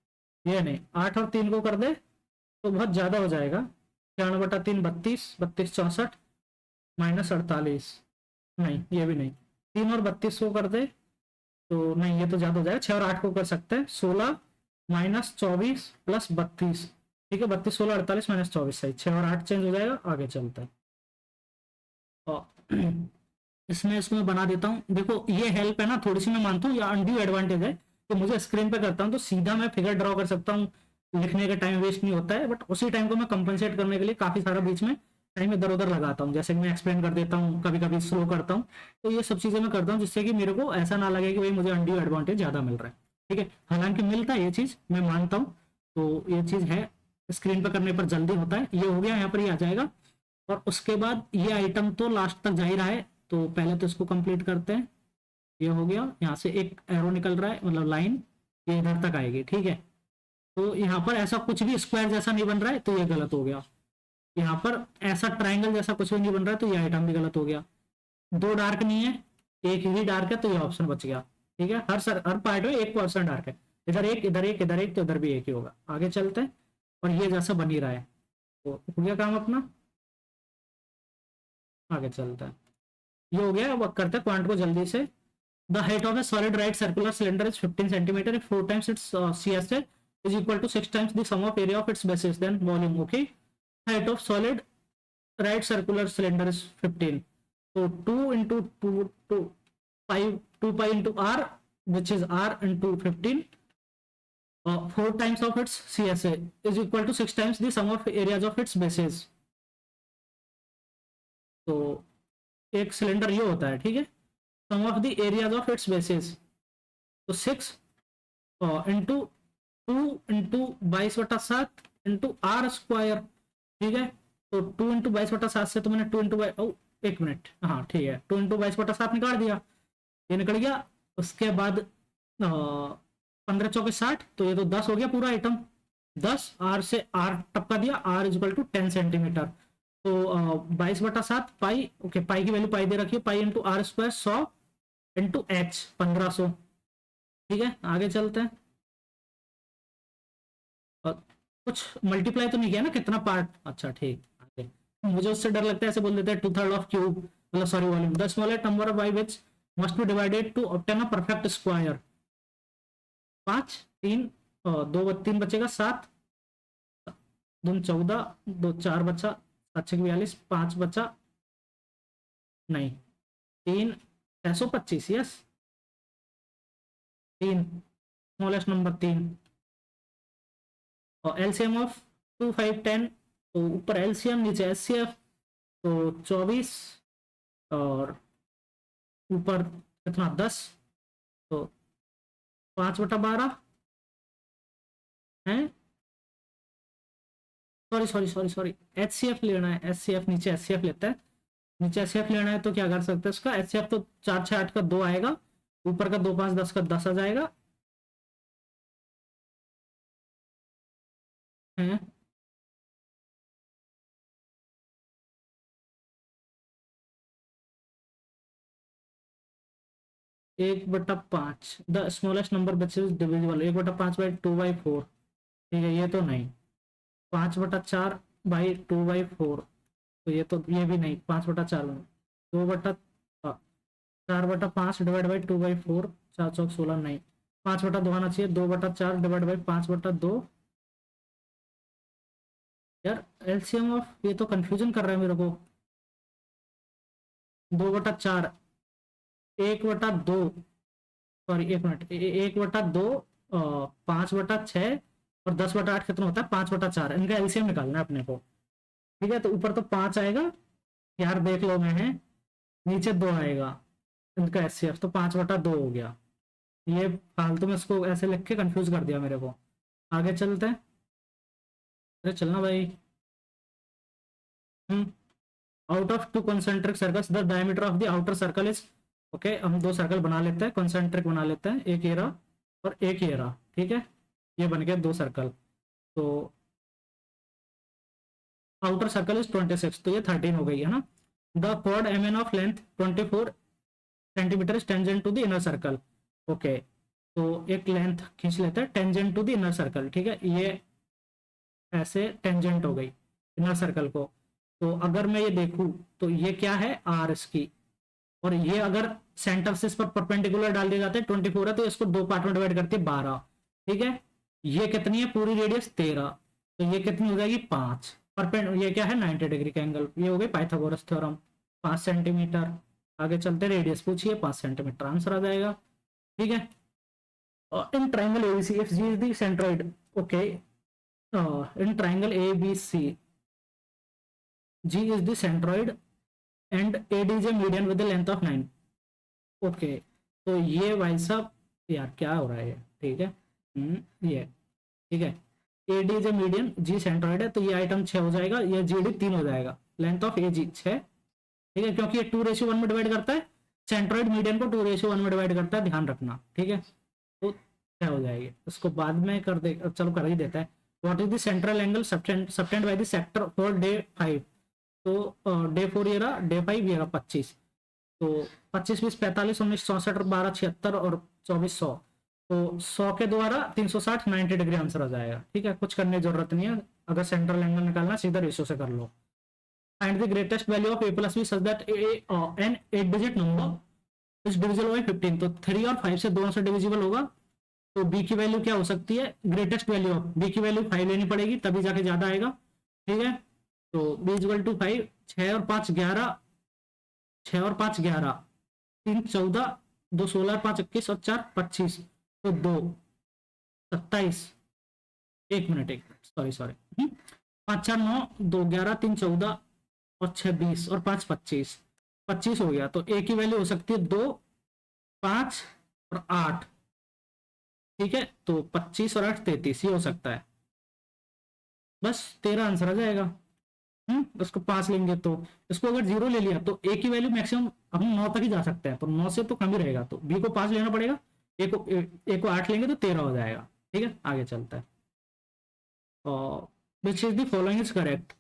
ये नहीं, 8 और 3 को कर दे तो बहुत ज्यादा हो जाएगा, 96/3 32, 32 64 -48, नहीं ये भी नहीं, 3 और 32 को कर दे तो नहीं, ये तो ज्यादा हो जाएगा। 6 और 8 को कर सकते हैं, 16 - 24 + 32, ठीक है, 32 16 48 -24, सही, 6 और 8 चेंज हो जाएगा। आगे चलता है, और इसमें इसमें बना देता हूँ, देखो ये हेल्प है ना थोड़ी सी, मैं मानता हूँ, ये अनड्यू एडवांटेज है कि मुझे स्क्रीन पे करता हूँ तो सीधा मैं फिगर ड्रॉ कर सकता हूँ, लिखने का टाइम वेस्ट नहीं होता है, बट उसी टाइम को मैं कंपनसेट करने के लिए काफी सारा बीच में टाइम इधर उधर लगाता हूँ, जैसे कि मैं एक्सप्लेन कर देता हूँ, कभी कभी स्लो करता हूँ, तो ये सब चीजें मैं करता हूँ जिससे कि मेरे को ऐसा ना लगे कि भाई मुझे अनड्यू एडवांटेज ज्यादा मिल रहा है, ठीक है। हालांकि मिलता है ये चीज, मैं मानता हूँ, तो ये चीज है, स्क्रीन पर करने पर जल्दी होता है। ये हो गया, यहाँ पर ये आ जाएगा, और उसके बाद ये आइटम तो लास्ट तक जा ही रहा है, तो पहले तो इसको कंप्लीट करते हैं। ये हो गया, यहाँ से एक एरो निकल रहा है, मतलब लाइन, ये इधर तक आएगी, ठीक है। तो यहाँ पर ऐसा कुछ भी स्क्वायर जैसा नहीं बन रहा है, तो ये गलत हो गया। यहाँ पर ऐसा ट्राइंगल जैसा कुछ भी नहीं बन रहा है, तो ये आइटम भी गलत हो गया। 2 डार्क नहीं है, एक ही डार्क है, तो ये ऑप्शन बच गया, ठीक है। हर पार्ट में 1% डार्क है, इधर एक इधर एक इधर एक, तो इधर भी एक ही होगा। आगे चलते हैं, और ये जैसा बन ही रहा है, तो हो गया काम अपना। आगे चलता है, ये हो गया, अब करते हैं पॉइंट को जल्दी से। The height of a solid right circular cylinder is 15 centimeter. If 4 times its CSA is equal to 6 times the sum of area of its bases, then volume. Okay. Height of solid right circular cylinder is 15. So 2 into 2 to 5, 2 pi into r, which is r into 15. 4 times of its CSA is equal to 6 times the sum of areas of its bases. तो एक cylinder ये होता है, ठीक है, sum of the areas of its bases, तो 6 into 2 into 22/7 into R square, ठीक है। तो 2 इंटू 22/7 से तो मैंने 2 इंटू एक मिनट, हाँ ठीक है, 2 इंटू 22/7 निकाल दिया, ये निकल गया। उसके बाद 15 चौके 60, तो ये तो 10 हो गया पूरा आइटम, 10 आर से आर टपका दिया, R is equal to 10 centimetre. तो 22/7 पाई, ओके, पाई की वैल्यू पाई दे रखी है, pi into R square 100 into H 1500, ठीक है। आगे चलते हैं, और कुछ मल्टीप्लाई तो नहीं किया ना, कितना पार्ट, अच्छा ठीक। आगे मुझे उससे डर लगता है, ऐसे बोल देते हैं 2/3 ऑफ क्यूब, मतलब sorry volume. The smallest number by which must be divided to obtain a perfect square. 5 3 2 3 बचेगा, 7 2 14, 2 4 बचा, 7 6 42, 5 बचा, नहीं 3 625, यस 3, स्मॉलेस्ट नंबर 3। और एलसीएम ऑफ 2 5 10, तो ऊपर एलसीएम नीचे एचसीएफ, तो 24 और ऊपर कितना 10, तो 5/12 है, sorry sorry sorry sorry, HCF लेना है, एचसीएफ नीचे एचसीएफ लेता है, नीचे एचसीएफ लेना है तो क्या कर सकते हैं उसका, एचसीएफ तो 4 6 8 का 2 आएगा, ऊपर का 2 5 10 का 10 आ जाएगा, है 1/5, the smallest number which is divisible, 1/5/2/4, ठीक है, ये तो नहीं। 5/4/2/4, तो ये भी नहीं, 5/4 4/5 डिवाइड बाई 2/4, 4 चौक 16, नहीं 5/2 आना चाहिए, 2/4 डिवाइड बाई 5/2, यार एलसीएम ऑफ, ये तो कंफ्यूजन कर रहा है मेरे को, 2/4 1/2, सॉरी एक मिनट, 1/2 5/6 और 10/8 कितना होता है, 5/4, इनका एलसीएम निकालना है अपने को, ठीक है। तो ऊपर तो 5 आएगा, यार देख लो मैं है, नीचे 2 आएगा, इनका एचसीएफ तो 5/2 हो गया। ये फालतू में इसको ऐसे लिख के कंफ्यूज कर दिया मेरे को। आगे चलते हैं, अरे चलना भाई। Out of 2 concentric circles the diameter of the outer circle is, okay, हम 2 सर्कल बना लेते हैं, कॉन्सेंट्रिक बना लेते हैं, एक ये रहा और एक ये रहा, ठीक है, ये बन गए 2 सर्कल। तो आउटर सर्कल इज 26, तो ये 13 हो गई है ना। The chord M N of length 24 centimetre is tangent to the inner circle, okay, तो एक लेंथ खींच लेते हैं tangent to the inner circle, ठीक है, ये ऐसे टेंजेंट हो गई इनर सर्कल को। तो अगर मैं ये देखूं तो ये क्या है, आर इसकी, और ये अगर सेंटर से इस पर परपेंडिकुलर डाल दिए जाते हैं, 24 है तो इसको 2 पार्ट में डिवाइड करती है 12, ठीक है। ये कितनी है, पूरी रेडियस 13, तो ये कितनी हो जाएगी 5, ये क्या है 90 डिग्री का एंगल, ये हो गई पाइथागोरस थ्योरम, 5 सेंटीमीटर। आगे चलते, रेडियस पूछिए, 5 सेंटीमीटर आंसर आ जाएगा, ठीक है। In triangle ABC if G is the centroid, okay, in triangle ABC G is the centroid and AD is a median with the length of 9, okay, तो ये भाई साहब, यार क्या हो रहा है, ठीक है, ये ठीक है, AD is a median, G centroid है, तो ये आइटम 6 हो जाएगा, ये GD 3 हो जाएगा, लेंथ ऑफ AG 6, ठीक है, क्योंकि ये 2:1 में डिवाइड करता है, सेंट्रोइड मीडियन को 2:1 में डिवाइड करता है, ध्यान रखना, ठीक है। तो 6 हो जाएगी, उसको बाद में कर दे, चलो कर ही देता है। What is the central angle subtend by the sector for day 5, तो डे 4 ये रहा, डे 5 ये रहा 25, तो 25 20 45 19 64 12 76 और 24 100, तो 100 के द्वारा 360 90 डिग्री आंसर आ जाएगा, ठीक है, कुछ करने की जरूरत नहीं है। अगर सेंट्रल एंगल निकालना सीधा रेशियो से कर लो। Find the greatest value of a plus b such that an 8 digit number कुछ डिविजिबल बाई 15, तो 3 और 5 से दोनों से डिविजिबल होगा। तो बी की वैल्यू क्या हो सकती है, ग्रेटेस्ट वैल्यू ऑफ बी की वैल्यू 5 लेनी पड़ेगी, तभी जाके ज्यादा आएगा। ठीक है, तो बी इक्वल टू 5, 6 और 5 11, 6 और 5 11, 3 14, 2 16, 5 21 और 4 25, तो 2 27, एक मिनट सॉरी सॉरी, 5 4 9, 2 11, 3 14 और 6 20 और 5 25, 25 हो गया। तो ए की वैल्यू हो सकती है 2 5 और 8। ठीक है, तो 25 और 8 33 ये हो सकता है। बस 13 आंसर आ जाएगा। उसको 5 लेंगे तो, इसको अगर 0 ले लिया तो ए की वैल्यू मैक्सिमम हम 9 तक ही जा सकते हैं, तो 9 से तो कम ही रहेगा, तो बी को 5 लेना पड़ेगा, ए को 8 लेंगे तो 13 हो जाएगा। ठीक है, आगे चलता है। और which is the following is correct,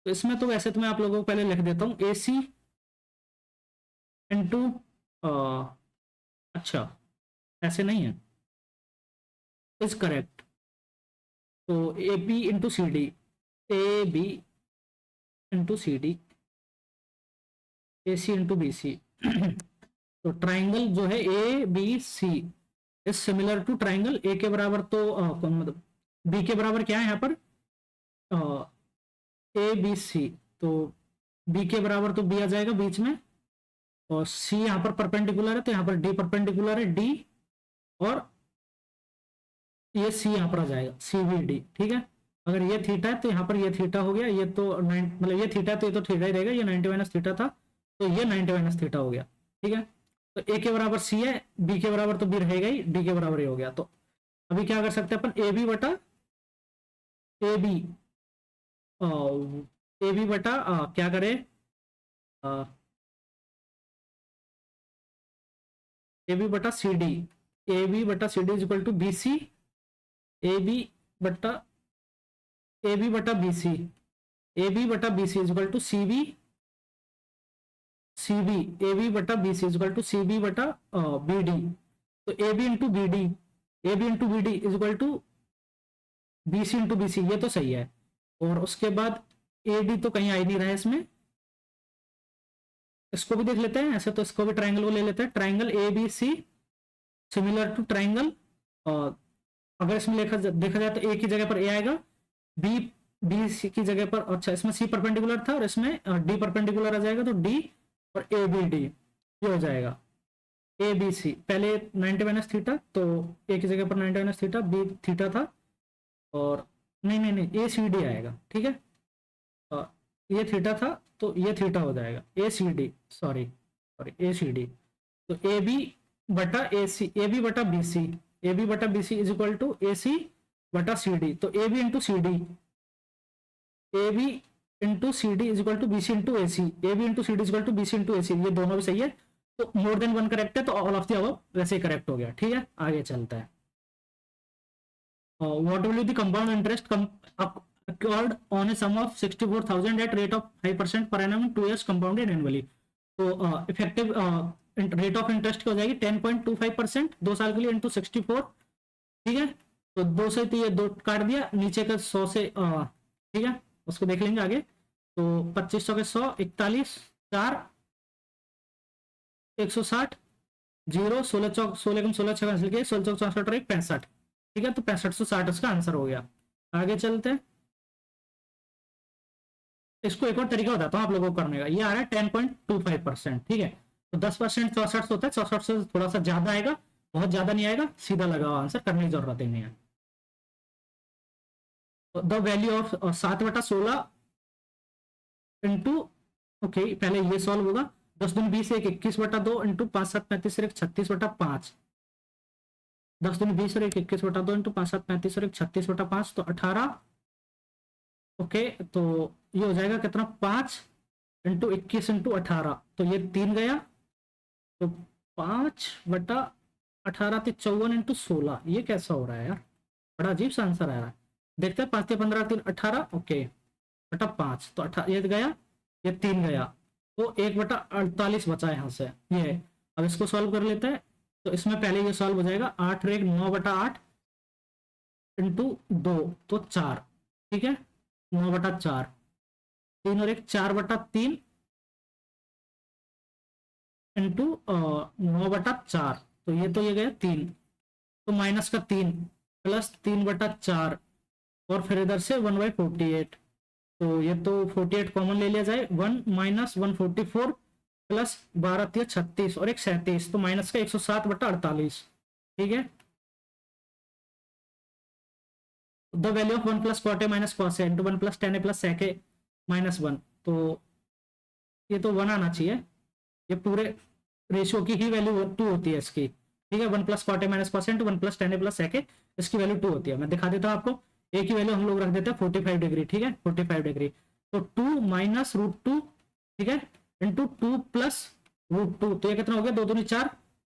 तो इसमें तो वैसे तो मैं आप लोगों को पहले लिख देता हूँ, ए सी इंटू, अच्छा ऐसे नहीं है, इज करेक्ट। तो A B into C D, A B into C D, A C into B C. तो ट्राइंगल जो है A B C is similar to triangle A के बराबर, तो मतलब बी के बराबर क्या है यहाँ पर, ए बी सी, तो बी के बराबर तो बी आ जाएगा बीच में, और सी यहाँ पर परपेंडिकुलर है, तो यहाँ पर डी परपेंडिकुलर है, डी, और ये सी यहाँ पर आ जाएगा, सी बी डी। ठीक है, अगर ये थीटा है तो यहाँ पर ये थीटा हो गया, ये तो मतलब ये थीटा है तो ये तो थीटा ही रहेगा, ये 90 माइनस थीटा था तो ये 90 माइनस थीटा हो गया। ठीक है, तो ए के बराबर सी है, बी के बराबर तो बी रहेगा ही, डी के बराबर ही हो गया। तो अभी क्या कर सकते हैं अपन, ए बी बटा ए बी, ए बी बटा क्या करें, ए बी बटा सी डी, ए बी बटा C D is equal to B C, A B बटा ए बी बटा बी सी, ए बी बटा B C is equal to C B, C B, A B बटा B C is equal to C B बटा B D. तो A B into B D, A B into B D is equal to B C into B C, ये तो सही है। और उसके बाद ए डी तो कहीं आ ही नहीं रहा है इसमें, इसको भी देख लेते हैं, ऐसे तो इसको भी ट्राइंगल को ले लेते हैं, triangle A B C similar to triangle, और अगर इसमें देखा जाए तो ए की जगह पर ए आएगा, बी बी सी की जगह पर, अच्छा इसमें सी परपेंडिकुलर था और इसमें डी परपेंडिकुलर आ जाएगा, तो डी और ए बी डी ये हो जाएगा। ए बी सी पहले 90 माइनस थीटा, तो ए की जगह पर 90 माइनस थीटा, बी थीटा था, और नहीं नहीं नहीं ए सी डी आएगा। ठीक है, ये थीटा था तो ये थीटा हो जाएगा, A C D, sorry sorry A C D. तो ए बी बटा ए सी, ए बी बटा बी सी, ए बी बटा B C is equal to A C बटा सी डी, तो A B into C D, A B into C D is equal to B C into A C, A B into C D is equal to B C into A C, ये दोनों भी सही है, तो more than one correct है, तो all of the above वैसे ही correct हो गया। ठीक है, आगे चलता है। What will be the compound interest occurred on a sum of 64,000 at rate of 5% per annum in 2 years compounded annually। तो इफेक्टिव रेट ऑफ इंटरेस्ट क्या हो जाएगी, 10.25% 2 साल के लिए इंटू 64। ठीक है, तो 2 से तो ये 2 काट दिया, नीचे का 100 से ठीक है उसको देख लेंगे आगे। तो 2500 के 100 41 4 160 0 16 चौक 16 कम 16 6 कैंसिल किए 16 चौक 64 और 1 65। ठीक है, तो 6560 इसका आंसर हो गया। आगे चलते हैं, इसको एक और तरीका बताता हूँ आप लोगों को करने का। ये आ रहा है 10.25%। ठीक है, तो 10% 64 होता है, 64 से थोड़ा सा ज्यादा आएगा, बहुत ज्यादा नहीं आएगा, सीधा लगा हुआ आंसर, करने की जरूरत ही नहीं है। The value of 7/16 into, okay पहले ये सॉल्व होगा, 10 दूनी 20 1 21/2 इंटू 5 7 35 1 36/5, 10 दूनी 20 और 1 21/2 इंटू 5 7 35 और 1 36/5, तो 18। ओके, तो ये हो जाएगा कितना, 5 इंटू 21 इंटू 18, तो ये 3 गया, तो 5/18 = 54 इंटू 16। ये कैसा हो रहा है यार, बड़ा अजीब सा आंसर आ रहा है। देखते हैं, 5 15 3 18, ओके बटा 5, तो 18 ये गया, ये 3 गया, तो 1/48 बचा यहाँ से। ये अब इसको सॉल्व कर लेते हैं, तो इसमें पहले ये सॉल्व हो जाएगा, 8 और 1 9/8 इंटू 2, तो 4। ठीक है, 9/4, 3 और 1 4/3 इंटू 9/4, तो ये गया 3, तो माइनस का 3 प्लस 3/4 और फिर इधर से 1/48, तो ये तो 48 कॉमन ले लिया जाए, 1 माइनस 144 प्लस 12 36 और एक 37, तो माइनस का 107/48, ठीक है। The value of 1 plus cot A minus cos A into 1 plus tan A plus sec A minus 1, तो ये तो 1 आना चाहिए, ये पूरे रेशियो की ही वैल्यू 2 होती है इसकी, ठीक है। 1 plus cot A minus cos A into 1 plus tan A plus sec A, इसकी वैल्यू 2 होती है। मैं दिखा देता हूँ आपको, ए की वैल्यू हम लोग रख देते हैं 45 डिग्री, ठीक है, 45 डिग्री, तो 2 माइनस √2, ठीक है, इंटू 2 प्लस √2, तो ये कितना हो गया, 2 दूनी 4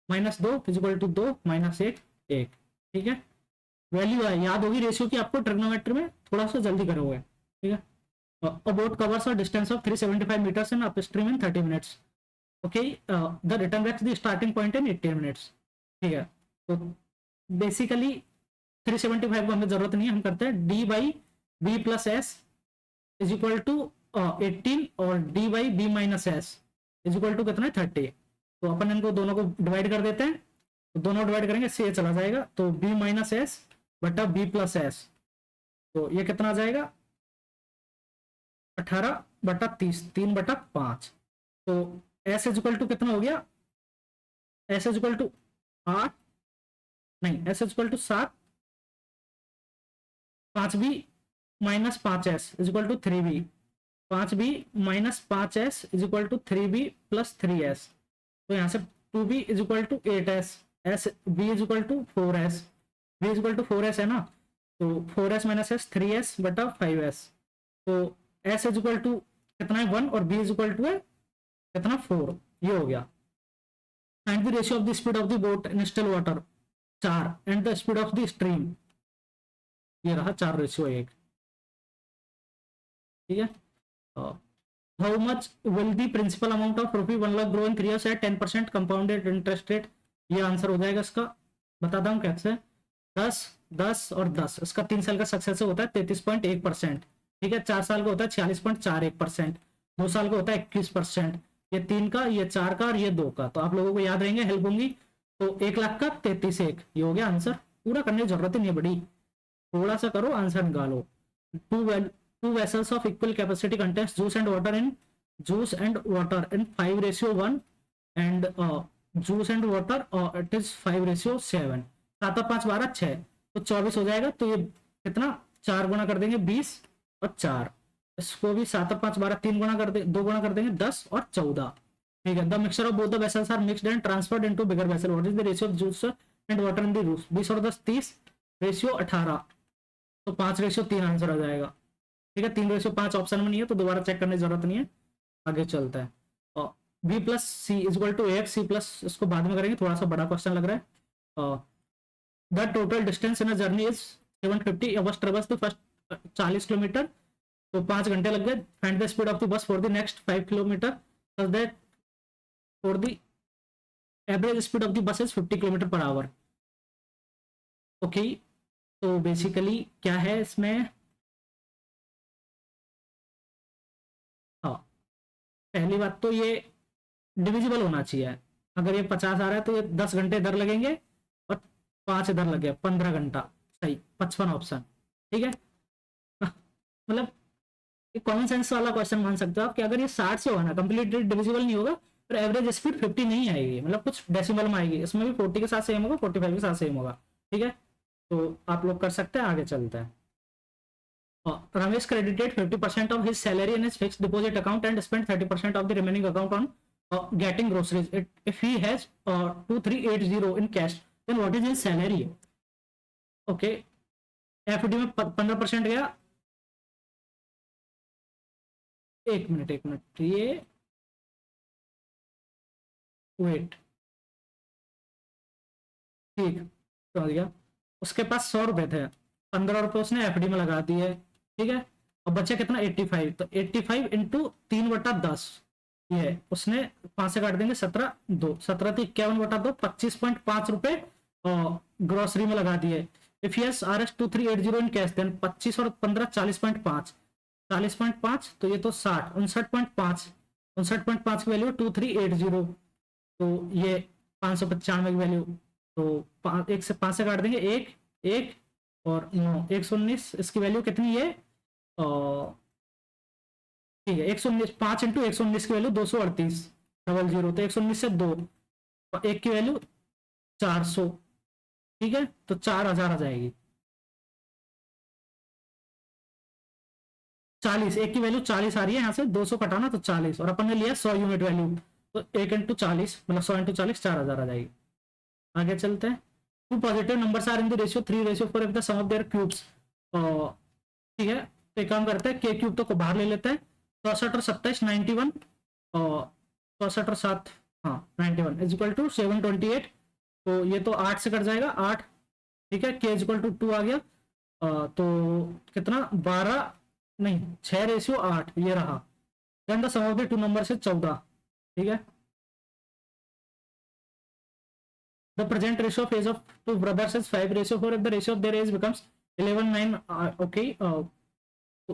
माइनस 2 इक्वल टू 2 माइनस 1 1, ठीक है। वैल्यू है, याद होगी रेशियो की आपको, ट्रिग्नोमेट्री में थोड़ा सा जल्दी करोगे, ठीक है। A boat covers a distance of 375 meters in upstream in 30 minutes. Okay, the return reaches the starting point in 18 minutes. ठीक है, तो बेसिकली 375 को हमें जरूरत नहीं है, हम करते हैं d by B plus S is equal to 18 और d by B minus S is equal to कितना है 30, तो अपन इनको दोनों को डिवाइड कर देते हैं, तो दोनों डिवाइड करेंगे से चला जाएगा, तो b माइनस एस बटा बी प्लस एस, तो ये कितना आ जाएगा 18/30, 3/5, तो एस इज इक्वल टू कितना हो गया, एस इज इक्वल टू 8, नहीं S is equal to 7, 5b minus 5s is equal to 3b, 5b minus 5s is equal to 3b plus 3s, तो यहाँ से 2b is equal to 8s, S b is equal to 4s, b is equal to 4s है ना, तो 4s minus s 3s बटा 5s, तो s is equal to कितना है 1 और b इज इक्वल टू है कितना 4, ये हो गया। Find the ratio of the speed of the boat in still water 4 and the speed of the stream, ये रहा 4 रेशियो 1, ठीक है। How much will the principal amount of rupee 1 lakh grow in 3 years at 10% compounded interest rate, ये answer हो जाएगा इसका, बताता हूँ कैसे, 10 10 और 10, इसका 3 साल का सक्सेस होता है 33.1%, ठीक है, 4 साल का होता है 46.41%, 2 साल का होता है 21%, ये 3 का, ये 4 का और ये 2 का, तो आप लोगों को याद रहेंगे, हेल्प होंगी, तो 1 लाख का 33.1, ये हो गया आंसर, पूरा करने की जरूरत ही नहीं है बड़ी, थोड़ा सा करो आंसर निकालो। Two vessels of equal capacity contest juice and water in 5:1 and juice and water it is 5:7, 7 और 5 12 6, तो 24 हो जाएगा, तो ये कितना 4 गुना कर देंगे 20 और 4, इसको भी 7 और 5 12 3 गुना कर दे 2 गुना कर देंगे 10 और 14, ठीक है। The mixture of both the vessels are mixed and transferred into bigger vessel, what is the ratio of juice and water in the juice, 20 और 10 30, रेशियो 18, तो 5:3 आंसर आ जाएगा, ठीक है। 3:5 ऑप्शन में नहीं है, तो दोबारा चेक करने की जरूरत नहीं है, आगे चलता है। और B plus C is equal to AX, C plus इसको बाद में करेंगे, थोड़ा सा बड़ा क्वेश्चन लग रहा है। The total distance in a journey is 750, बस ट्रेवल्स द फर्स्ट 40 किलोमीटर, तो 5 घंटे लग गए। Find the speed of the bus for the next 5 kilometre, such that for the average speed of the bus is 50 kilometre per hour. Okay, तो basically क्या है इसमें, हाँ पहली बात तो ये डिविजिबल होना चाहिए, अगर ये 50 आ रहा है तो ये 10 घंटे इधर लगेंगे और 5 इधर लगे, 15 घंटा, सही 55 ऑप्शन, ठीक है। मतलब कॉमन सेंस वाला क्वेश्चन मान सकते हो आप कि अगर ये 60 से होगा ना, कंप्लीटली डिविजिबल नहीं होगा, पर एवरेज स्पीड 50 नहीं आएगी, मतलब कुछ डेसिमल में आएगी, इसमें भी 40 के साथ सेम होगा, 45 के साथ सेम होगा, ठीक है। तो आप लोग कर सकते हैं, आगे चलते हैं। Ramesh credited 50% of his salary in his fixed deposit account and spent 30% of the remaining account on getting groceries. If he has 2380 in cash, then what is his salary? Okay, FD में 15% गया, एक minute ये wait, ठीक समझ गया। उसके पास 100 रुपए थे, 15 रुपए उसने FD में लगा दिए, ठीक है, और बचा कितना 85, तो 85 इंटू 3/10, ये उसने 5 से काट देंगे 17 2 17 तो 51/2, 25.5 रुपए ग्रोसरी में लगा दिए। If yes RS 2380 in cash, then 25 और 15 40.5, 40.5, तो ये तो 60 59.5 की वैल्यू 2380, तो ये 595 की वैल्यू, तो 1 से 5 से काट देंगे, 1 1 और 9, 119। इसकी वैल्यू कितनी है, ठीक है 119, 5 इंटू 119 की वैल्यू 238 डबल जीरो, तो 119 से 2, और 1 की वैल्यू 400, ठीक है, तो 4000 आ जाएगी। 40, एक की वैल्यू 40 आ रही है, यहाँ से 200 कटाना तो 40, और अपन ने लिया 100 यूनिट वैल्यू, तो 1 इंटू 40 मतलब 100 इंटू 40 4000 आ जाएगी। आगे चलते हैं। Two positive numbers are in the ratio 3:4 if the sum of their cubes, ठीक है, तो एक काम करते हैं, के क्यूब तो को बाहर ले लेते हैं, 64 और 27 91, और 64 और 7, हाँ 91 इज इक्वल टू 728, तो ये तो 8 से कट जाएगा 8, ठीक है, के इज इक्वल टू 2 आ गया, तो कितना 12 नहीं 6:8 ये रहा। Then the sum of the two number से 14, ठीक है। The present ratio of age of two brothers is 5:4 if the ratio of their age becomes 11:9, okay,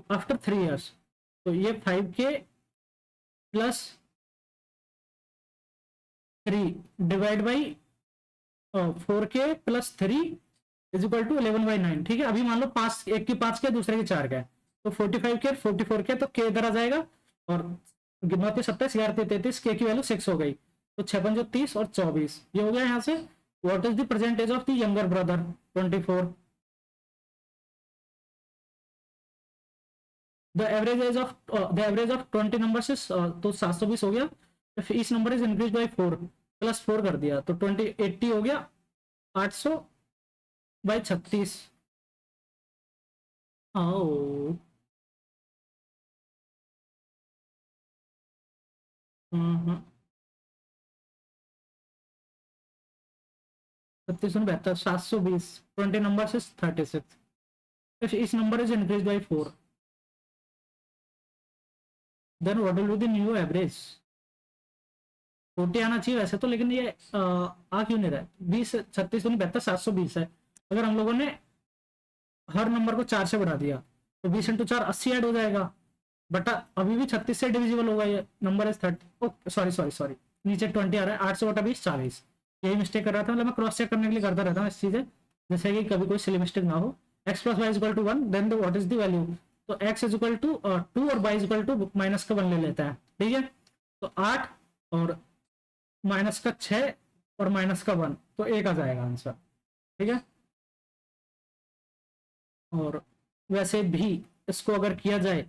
after 3 years, तो ये 5K plus 3 divide by 4K plus 3 is equal to 11/9, ठीक है। अभी मान लो 5, एक की 5 के दूसरे की 4 का है, तो 45K 44K, तो K इधर आ जाएगा, और 9 27 11 33, K की वैल्यू 6 हो गई, तो 6 30 और 24 ये हो गया यहाँ से। What is the percentage of the younger brother 24, the average of 20 numbers is, तो 720 हो गया, इस number is increase by 4 plus 4 कर दिया, तो 80 हो गया, 800 बाई 36, आओ 36 720, 20 नंबर इज 36, इस number is increase by 4, then what will be the new average. 40 आना चाहिए वैसे तो, लेकिन ये आ क्यों नहीं रहा है, 20 36 72 720 है। अगर हम लोगों ने हर नंबर को 4 से बढ़ा दिया, तो 20 इंटू 4 80 ऐड हो जाएगा, बट अभी भी 36 से डिविजिबल होगा, ये number is 30, sorry sorry sorry, नीचे 20 आ रहा है, 800 बटा 20 40, यही मिस्टेक कर रहा था, मतलब मैं क्रॉस चेक करने के लिए करता रहता हूँ इस चीजें, जैसे कि कभी कोई सिली मिस्टेक ना हो। x plus Y equal to 1, then what is the value, तो x इज इक्वल टू 2 और y is equal to minus का 1 ले लेता है, ठीक है, तो 8 और माइनस का 6 और माइनस का 1, तो 1 आ जाएगा आंसर, ठीक है। और वैसे भी इसको अगर किया जाए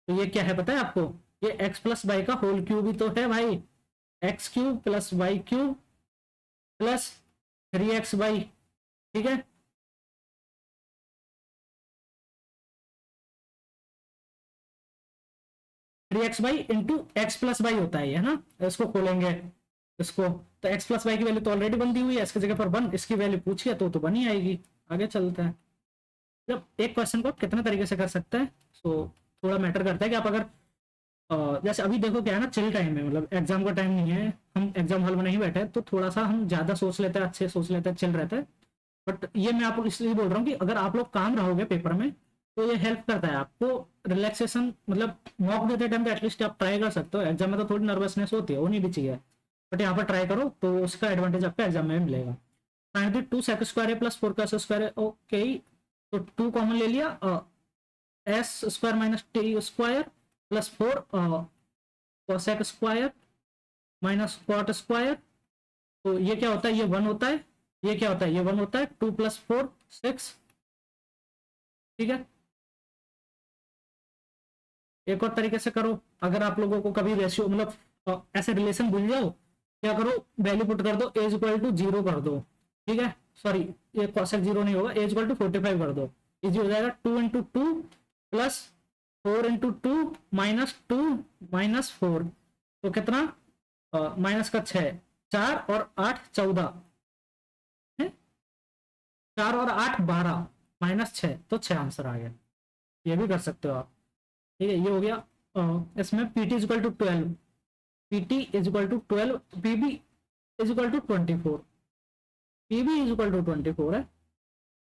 तो ये क्या है पता है आपको, ये x प्लस वाई का होल क्यूब ही तो है भाई, X cube plus Y cube plus 3xy, ठीक है। Three X Y into X plus Y होता है ये, है ना, इसको खोलेंगे इसको, तो x प्लस वाई की वैल्यू तो ऑलरेडी बन दी हुई है, इसकी जगह पर 1, इसकी वैल्यू पूछिए तो बन ही आएगी। आगे चलते हैं, जब एक क्वेश्चन को कितने तरीके से कर सकते हैं, सो थोड़ा मैटर करता है कि आप अगर जैसे अभी देखो क्या है ना, चिल टाइम है, मतलब एग्जाम का टाइम नहीं है, हम एग्जाम हॉल में नहीं बैठे, तो थोड़ा सा हम ज्यादा सोच लेते हैं, अच्छे सोच लेते हैं, चिल रहते हैं। बट ये मैं आपको इसलिए बोल रहा हूँ कि अगर आप लोग काम रहोगे पेपर में, तो ये हेल्प करता है आपको रिलैक्सेशन, मतलब मॉक देते टाइम पे एटलीस्ट आप ट्राई कर सकते हो। एग्जाम में तो थोड़ी नर्वसनेस होती है, वो नहीं भी चाहिए, बट यहाँ पर ट्राई करो तो उसका एडवांटेज आपको एग्जाम में मिलेगा। फाइंड द 2 sec स्क्वायर है प्लस 4 का स्क्वायर है, ओके, तो 2 कॉमन ले लिया, S square minus T square plus 4 cosec square minus cot square, तो ये क्या होता है, ये 1 होता है, ये क्या होता है, ये 1 होता है, 2 प्लस 4 6, ठीक है। एक और तरीके से करो, अगर आप लोगों को कभी रेशियो मतलब ऐसे रिलेशन भूल जाओ, क्या करो, वैल्यू पुट कर दो, एज इक्वल टू 0 कर दो, ठीक है, सॉरी ये कॉसेक 0 नहीं होगा, एज इक्वल टू 45 कर दो, इजी हो जाएगा, 2 into 2 plus 4 into 2 minus 2 minus 4, तो कितना, माइनस का 6, 4 और 8 14 है, 4 और 8 12 माइनस 6, तो 6 आंसर आ गया, ये भी कर सकते हो आप, ठीक है। ये हो गया, इसमें P T is equal to 12, P T is equal to 12, P B is equal to 24, P B is equal to 24 है,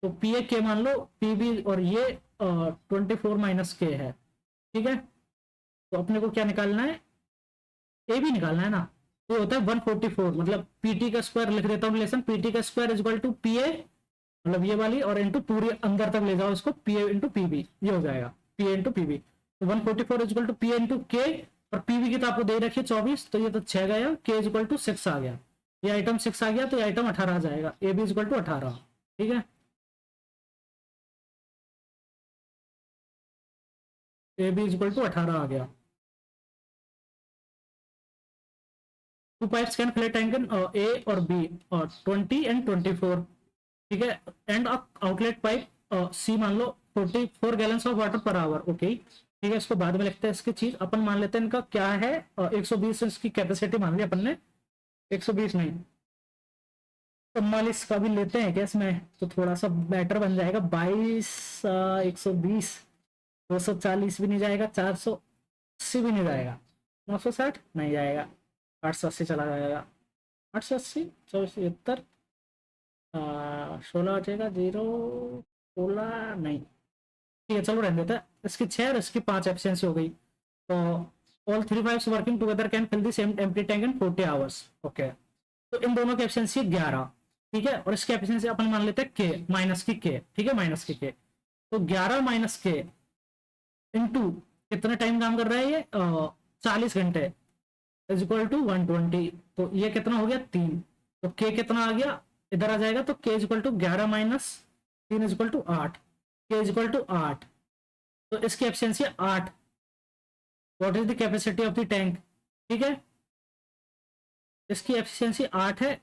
तो पी ए के मान लो, पी बी और ये 24 माइनस के है, ठीक है। तो अपने को क्या निकालना है, ए भी निकालना है ना, तो होता है 144, मतलब पीटी का स्क्वायर लिख देता हूँ रिलेशन, पीटी का स्क्वायर इज इक्वल टू पीए, मतलब ये वाली, और इंटू पूरी अंदर तक ले जाओ इसको, पीए इंटू पीबी, ये हो जाएगा पीए इंटू पीबी। तो 144 is equal to PA into K, और पीबी की तो आपको दे रखी है 24, तो ये तो 6 गया, के इज इक्वल टू 6 आ गया, ये आइटम 6 आ गया, तो ये आइटम 18 आ जाएगा, A B is equal to 18। ठीक है, A B is equal to 18 आ गया। Two pipes can fill angle A और बी, और 20 एंड 24। ठीक है, एंड आउटलेट पाइप सी मान लो 44 gallons of water per hour. Okay, ठीक है, इसको बाद में लिखते हैं इसकी चीज, अपन मान लेते हैं इनका क्या है, 120 इसकी कैपेसिटी मान ली अपन ने, 120 नहीं 44 का भी लेते हैं क्या इसमें, तो थोड़ा सा बेटर बन जाएगा, 22 120, 240 भी नहीं जाएगा, 480 भी नहीं जाएगा, 960 नहीं जाएगा, 880 चला जाएगा, 880 74, 16 बचेगा, 0 16 नहीं, ठीक है चलो रहने देता है, इसकी 6 और इसकी 5 एफिशिएंसी हो गई। तो all 3 pipes working together can fill the same empty tank in 40 hours. Okay, तो इन दोनों की एफिशिएंसी 11, ठीक है, और इसकी एफिशिएंसी अपन मान लेते हैं के माइनस की के, ठीक है, माइनस की के, तो 11 माइनस के इंटू कितना टाइम काम कर रहा है ये, 40 घंटे इज इक्वल टू 120, तो ये कितना हो गया 3, तो के कितना आ गया इधर आ जाएगा, तो K is equal to 11 minus 3 is equal to 8, K is equal to 8, तो इसकी efficiency 8। What is the capacity of the tank, ठीक है, इसकी एफिशिएंसी 8 है,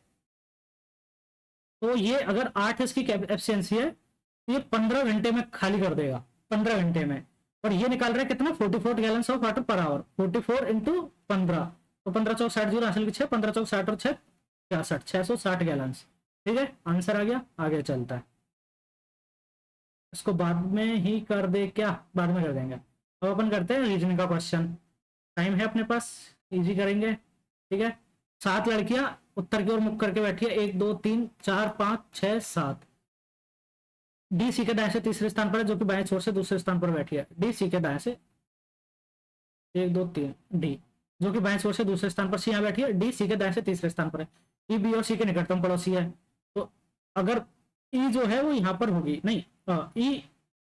तो ये अगर 8 इसकी एफिशिएंसी है, तो ये 15 घंटे में खाली कर देगा, 15 घंटे में, और ये निकाल रहा है कितना 44 gallons of water per hour, 44 into 15, तो 15 चौक 60, जीरो हासिल की 6, 15 चौक 60 और 6 66, 660 गैलन्स। ठीक है, आंसर आ गया, आगे चलता है, इसको बाद में ही कर दे क्या, बाद में कर देंगे, अब अपन करते हैं रीजनिंग का क्वेश्चन, टाइम है अपने पास, इजी करेंगे। ठीक है, 7 लड़कियां उत्तर की ओर मुख करके बैठी है, 1 2 3 4 5 6 7, डी सी के दाएं से तीसरे स्थान पर है, जो कि बाएं छोर से दूसरे स्थान पर बैठी है, डी सी के दाएं से 1 2 3, डी जो कि बाएं छोर से दूसरे स्थान पर, सी यहाँ बैठी है, डी सी के दाएं से तीसरे स्थान पर है, ई बी और सी के निकटतम पड़ोसी है, तो अगर ई जो है वो यहाँ पर होगी, नहीं ई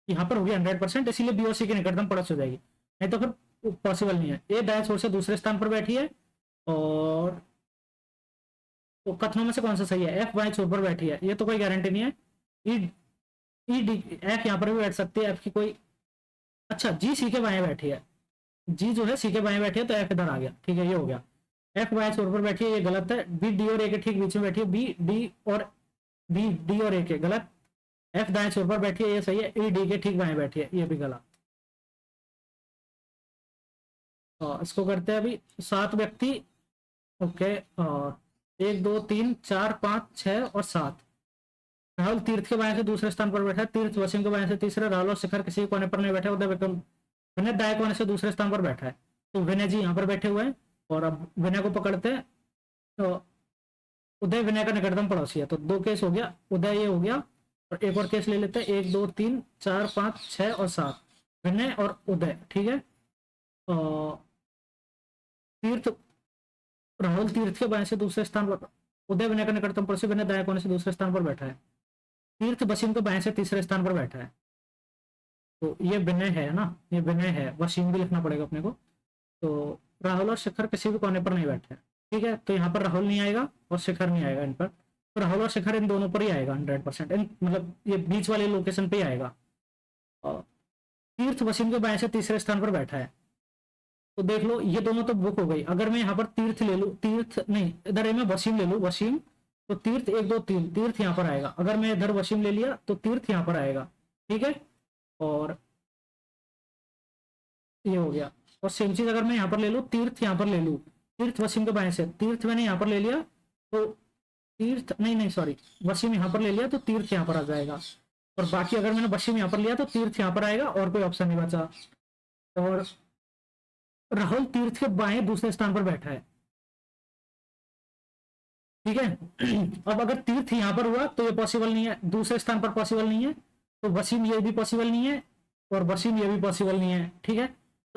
यहाँ पर होगी 100%, इसीलिए बी और सी के निकटतम पड़ोसी हो जाएगी, नहीं तो फिर पॉसिबल नहीं है। ए दाएं छोर से दूसरे स्थान पर बैठी है, और तो कथनों में से कौन सा सही है, एफ बाएं छोर पर बैठी है, ये तो कोई गारंटी नहीं है, ई ई डी एफ यहाँ पर भी बैठ सकती है, एफ की कोई, अच्छा जी सी के बाएं बैठी है, जी जो है सी के बाएं बैठी है, तो एफ इधर आ गया, ठीक है, ये हो गया, एफ बाएं छोर पर बैठी है, ये गलत है, बी डी और ए के ठीक बीच में बैठी है, बी डी और बी डी और ए के गलत, एफ दाएं छोर पर बैठी है, ये सही है, ई डी के ठीक बाएं बैठी है, ये भी गलत। इसको करते हैं अभी 7 व्यक्ति, ओके, 1 2 3 4 5 6 और 7, राहुल तीर्थ के बाएं से दूसरे स्थान पर बैठा है, तीर्थ वसीम के बाएं से तीसरे, राहुल और शिखर किसी कोने पर नहीं बैठे, उदय विक्रम विनय दाएं कोने से दूसरे स्थान पर बैठा है, तो विनय जी यहाँ पर बैठे हुए हैं, और अब विनय को पकड़ते हैं, तो उदय विनय का निकटतम पड़ोसी है, तो 2 केस हो गया, उदय ये हो गया, और एक और केस ले लेते हैं, 1 2 3 4 5 6 और 7, विनय और उदय, ठीक है, तीर्थ राहुल तीर्थ के बाएं से दूसरे स्थान पर, उदय विनय का निकटतम पड़ोसी, विनय दाएं कोने से दूसरे स्थान पर बैठा है, तीर्थ वसीम के बाएं से तीसरे स्थान पर बैठा है, तो ये विनय है ना, ये विनय है, वसीम भी लिखना पड़ेगा अपने को, तो राहुल और शिखर किसी भी कोने पर नहीं बैठे हैं, ठीक है, तो यहाँ पर राहुल नहीं आएगा और शिखर नहीं आएगा इन पर, तो राहुल और शिखर इन दोनों पर ही आएगा 100%, मतलब ये बीच वाले लोकेशन पे ही आएगा, और तीर्थ वसीम के बाएं से तीसरे स्थान पर बैठा है, तो देख लो ये दोनों तो बुक हो गई, अगर मैं यहाँ पर तीर्थ ले लूँ, तीर्थ नहीं इधर मैं वसीम ले लूँ, वसीम, तो तीर्थ 1 2 3 तीर्थ यहाँ पर आएगा, अगर मैं इधर वसीम ले लिया तो तीर्थ यहाँ पर आएगा, ठीक है, और ये हो गया, और सेम चीज अगर मैं यहाँ पर ले लूँ, तीर्थ यहाँ पर ले लूँ, तीर्थ वसीम के बाएं से, तीर्थ मैंने यहाँ पर ले लिया, तो तीर्थ नहीं नहीं सॉरी, वसीम यहाँ पर ले लिया, तो तीर्थ यहाँ पर आ जाएगा, और बाकी अगर मैंने वसीम यहाँ पर लिया तो तीर्थ यहाँ पर आएगा, और कोई ऑप्शन नहीं बचा, और राहुल तीर्थ के बाएं दूसरे स्थान पर बैठा है, ठीक है। अब अगर तीर्थ यहां पर हुआ तो ये पॉसिबल नहीं है, दूसरे स्थान पर पॉसिबल नहीं है, तो वसीम ये भी पॉसिबल नहीं है, और वसीम ये भी पॉसिबल नहीं है, ठीक है,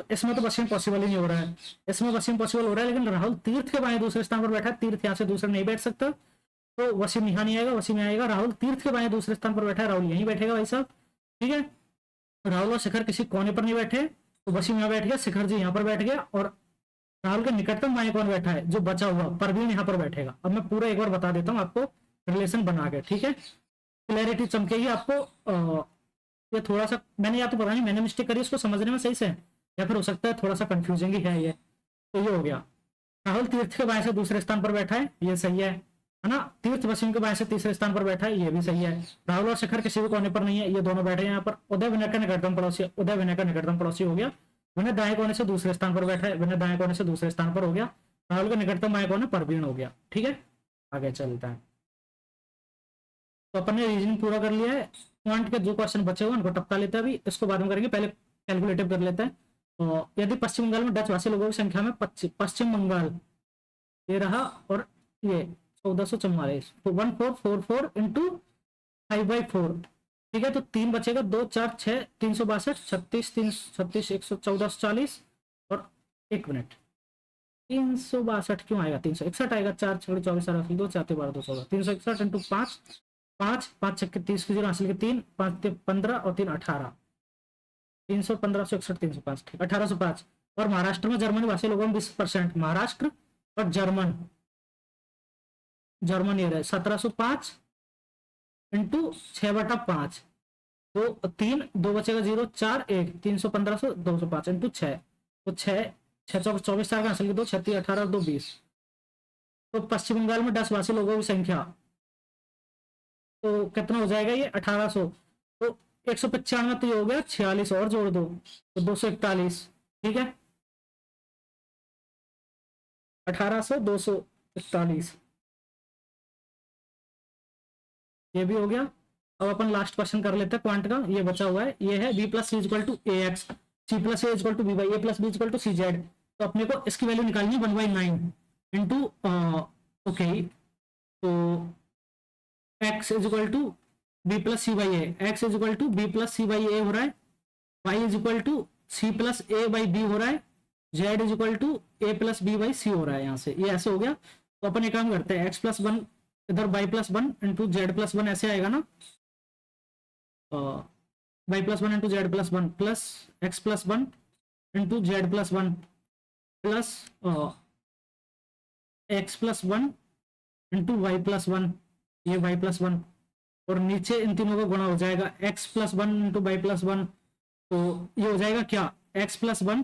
तो इसमें तो वसीम पॉसिबल ही नहीं हो रहा है, इसमें वसीम पॉसिबल हो रहा है, लेकिन राहुल तीर्थ के बाएं दूसरे स्थान पर बैठा है, तीर्थ यहाँ से दूसरे नहीं बैठ सकता, तो वसीम यहाँ नहीं आएगा, वसीम आएगा, राहुल तीर्थ के बाएं दूसरे स्थान पर बैठा है, राहुल यहीं बैठेगा भाई साहब, ठीक है। राहुल और शिखर किसी कोने पर नहीं बैठे, तो वसीम यहाँ बैठ गया, शिखर जी यहाँ पर बैठ गया, और राहुल के निकटतम बाएं कौन बैठा है, जो बचा हुआ परवीन यहाँ पर बैठेगा। अब मैं पूरा एक बार बता देता हूँ आपको रिलेशन बना के, ठीक है, क्लैरिटी चमकेगी आपको। ये थोड़ा सा मैंने, या तो पता नहीं मैंने मिस्टेक करी इसको समझने में सही से, या फिर हो सकता है थोड़ा सा कंफ्यूजिंग ही है ये। तो ये हो गया, राहुल तीर्थ के बाएं से दूसरे स्थान पर बैठा है, ये सही है ना। तीर्थ वसीम के बाएं से तीसरे स्थान पर बैठा है, ये भी सही है। राहुल और शिखर किसी भी कोने पर नहीं है, ये दोनों बैठे हैं यहाँ पर। उदय विनय का निकटतम पड़ोसी, उदय विनय का निकटतम पड़ोसी हो गया। विनय दाएं कोने से दूसरे स्थान पर बैठा है, विनय दाएं कोने से दूसरे स्थान पर हो गया। राहुल का निकटतम बाएं कोने परवीन हो गया, ठीक है। आगे चलता है, तो अपन ने रीजनिंग पूरा कर लिया है। पॉइंट के जो क्वेश्चन बचे हुए उनको टपका लेते हैं, अभी इसको बाद में करेंगे, पहले कैलकुलेटिव कर लेते हैं। तो यदि पश्चिम बंगाल में डच भाषी लोगों की संख्या में पश्चिम बंगाल ये रहा, और ये 1444, तो 1444 इंटू 5/4, ठीक है। तो 3 बचेगा, 2 4 6 362, 36 36 11440, और 1 मिनट 362 क्यों आएगा, 361 आएगा, 4 6 24 2 4 12 2 14, 361 इंटू 5 5 5 6 30 की 0 हासिल के 3 5 15 और 3 18, 315 161 305, ठीक 1805। और महाराष्ट्र में जर्मनी भाषी लोगों में 20%, महाराष्ट्र और जर्मन ये रहे 1705 इंटू 6/5, 2 3 2 बचेगा 0 4 1 315 205 इंटू 6, तो 6 6 24 4 का हासिल के 2 36 18 और 2 20। तो पश्चिम बंगाल में 10 भाषी लोगों की संख्या, तो कितना हो जाएगा ये 1800, तो 195 तो ये हो गया, 46 और जोड़ दो तो 241, ठीक है। 1800 241 ये भी हो गया। अब अपन लास्ट क्वेश्चन कर लेते हैं क्वांट का, ये बचा हुआ है, ये है b plus C equal to A X, C plus A equal to B by A plus B equal to C Z. तो अपने को इसकी वैल्यू निकालनी है 1/9 इंटू, ओके, तो x is equal to B plus C by A, X is equal to B plus C by A हो रहा है, y is equal to C plus A by B हो रहा है, z is equal to A plus B by C हो रहा है। यहाँ से ये ऐसे हो गया। तो अपन एक काम करते हैं, x+1 इधर y+1 इंटू z+1 ऐसे आएगा ना, y+1 into z+1 plus x+1 into z+1 plus x+1 into y+1, ये y+1, और नीचे इन तीनों का गुणा हो जाएगा x+1 इंटू y+1, तो ये हो जाएगा क्या, x+1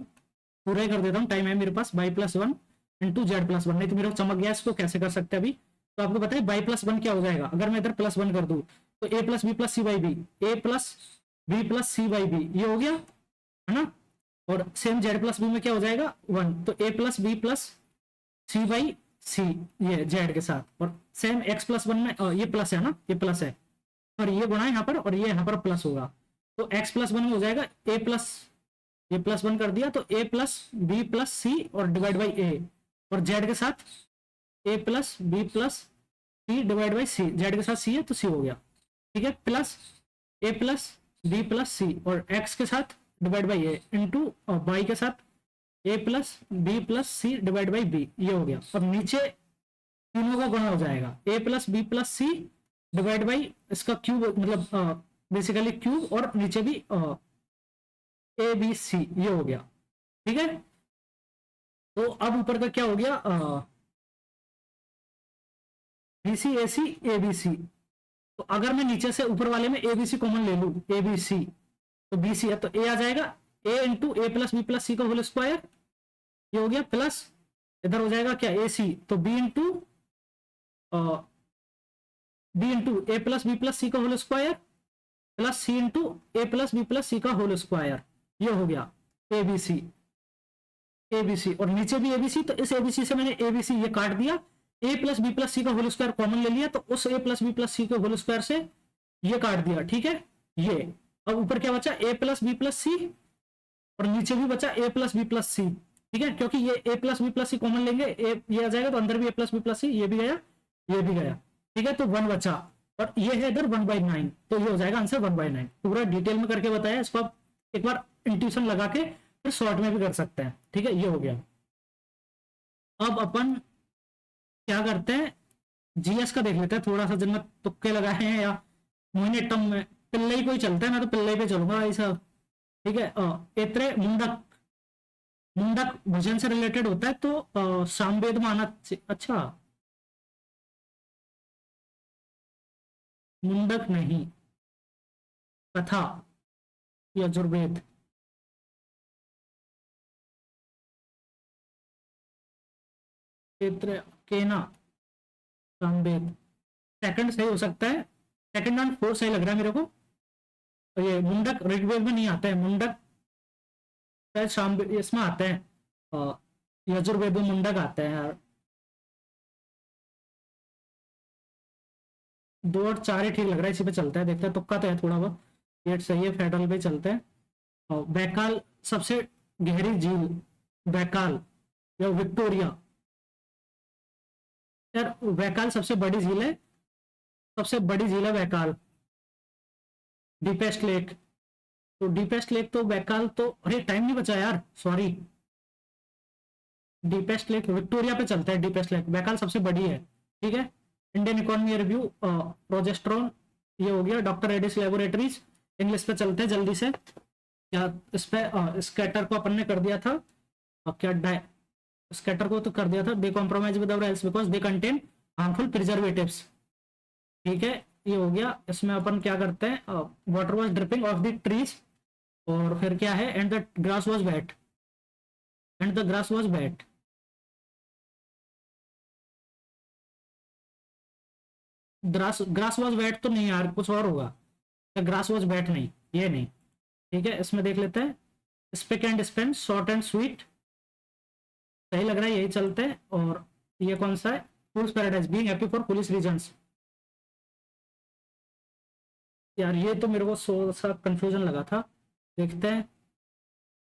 पूरा ही कर देता हूँ, टाइम है मेरे पास, y+1 इंटू z+1, नहीं तो मेरे को चमक गया, इसको कैसे कर सकते हैं अभी। तो आपको पता है y+1 क्या हो जाएगा, अगर मैं इधर +1 कर दूं तो a plus B plus C by B, A plus B plus C by B, ये हो गया है ना। और सेम z+b में क्या हो जाएगा 1, तो a plus B plus C by C, ये z के साथ। और सेम x+1 में ये प्लस है ना, ये प्लस है, और ये गुणा है यहाँ पर, और ये यहाँ पर प्लस होगा, तो x+1 में हो जाएगा a प्लस, ये +1 कर दिया, तो a plus B plus C और डिवाइड बाई a, और z के साथ a plus B plus C divide by C, z के साथ c है तो c हो गया, ठीक है, plus a plus B plus C, और x के साथ divide by a into y के साथ a plus B plus C divide by b, ये हो गया। और नीचे तीनों का गुणा हो जाएगा, a plus B plus C divide by इसका क्यूब, मतलब बेसिकली क्यूब, और नीचे भी ए बी सी, ये हो गया, ठीक है। तो अब ऊपर का क्या हो गया, B C A C A B C. तो अगर मैं नीचे से ऊपर वाले में ए बी सी कॉमन ले लूं, ए बी सी, तो बी सी है तो ए आ जाएगा, ए इंटू ए प्लस बी प्लस सी का होल स्क्वायर, ये हो गया, प्लस इधर हो जाएगा क्या ए सी, तो बी इंटू ए प्लस बी प्लस सी का होल स्क्वायर प्लस सी इंटू ए प्लस बी प्लस सी का होल स्क्वायर, ये हो गया एबीसी, एबीसी। और नीचे भी एबीसी, तो इस एबीसी से मैंने एबीसी ये काट दिया, ए प्लस बी प्लस सी का होल स्क्वायर कॉमन ले लिया, तो उस ए प्लस बी प्लस सी के होल स्क्वायर से ये काट दिया, ठीक है। ये अब ऊपर क्या बचा, ए प्लस बी प्लस सी, और नीचे भी बचा ए प्लस बी प्लस सी, ठीक है, क्योंकि ये ए प्लस बी प्लस सी कॉमन लेंगे, ये आ जाएगा, तो अंदर भी ए प्लस बी प्लस सी, ये भी गया, ये भी गया, ठीक है। तो 1 बचा, और ये है इधर 1/9, तो ये हो जाएगा आंसर 1/9। पूरा डिटेल में करके बताया, इसको आप एक बार इंट्यूशन लगा के शॉर्ट में भी कर सकते हैं। ठीक है, ये हो गया। अब अपन क्या करते हैं, जीएस का देख लेते हैं थोड़ा सा, जिनमें तुक्के लगाए हैं या मोहिनीअट्टम में पिल्लई कोई चलता है, मैं तो पिल्लई पे चलूंगा भाई साहब। ठीक है, एत्रे मुंडक, मुंडक भजन से रिलेटेड होता है तो सामवेद में आना अच्छा, मुंडक नहीं, कथा, यजुर्वेद, एत्रे, केना, सामवेद, सेकंड सही हो सकता है, सेकंड एंड फोर्थ सही लग रहा है मेरे को। और ये मुंडक ऋग्वेद में नहीं आता है, मुंडक शायद शाम इसमें आते हैं, यजुर्वेद में मुंडक आते हैं यार। 2 और 4 ही ठीक लग रहा है, इसी पे चलता है, देखते हैं, तुक्का तो है थोड़ा बहुत, ये सही है, फेडरल पे चलते हैं। और बैकाल सबसे गहरी झील, बैकाल या विक्टोरिया, यार बैकाल सबसे बड़ी झील है, सबसे बड़ी झील है बैकाल, डीपेस्ट लेक, तो डीपेस्ट लेक तो बैकाल तो, अरे टाइम नहीं बचा यार, सॉरी, डीपेस्ट लेक विक्टोरिया पे चलता है, डीपेस्ट लेक, बैकाल सबसे बड़ी है। ठीक है, इंडियन इकोनॉमी रिव्यू, प्रोजेस्ट्रॉन, ये हो गया, डॉक्टर रेडिस लेबोरेटरीज, इंग्लिश पे चलते हैं जल्दी से। क्या इस पे स्कैटर को अपन ने कर दिया था, और क्या स्कैटर को तो कर दिया था, they compromise with health because they contain harmful preservatives. ठीक है, ये हो गया। इसमें अपन क्या करते हैं, water was dripping off the trees, और फिर क्या है, and the grass was wet, and the grass was wet, grass grass was wet तो नहीं यार, कुछ और होगा, ग्रास वॉज वेट नहीं, ये नहीं। ठीक है, इसमें देख लेते हैं, spick and Spain, short and sweet, सही लग रहा है, यही चलते हैं। और ये कौन सा है, fool's paradise, being happy for foolish reasons, यार ये तो मेरे को सा कंफ्यूजन लगा था, देखते हैं,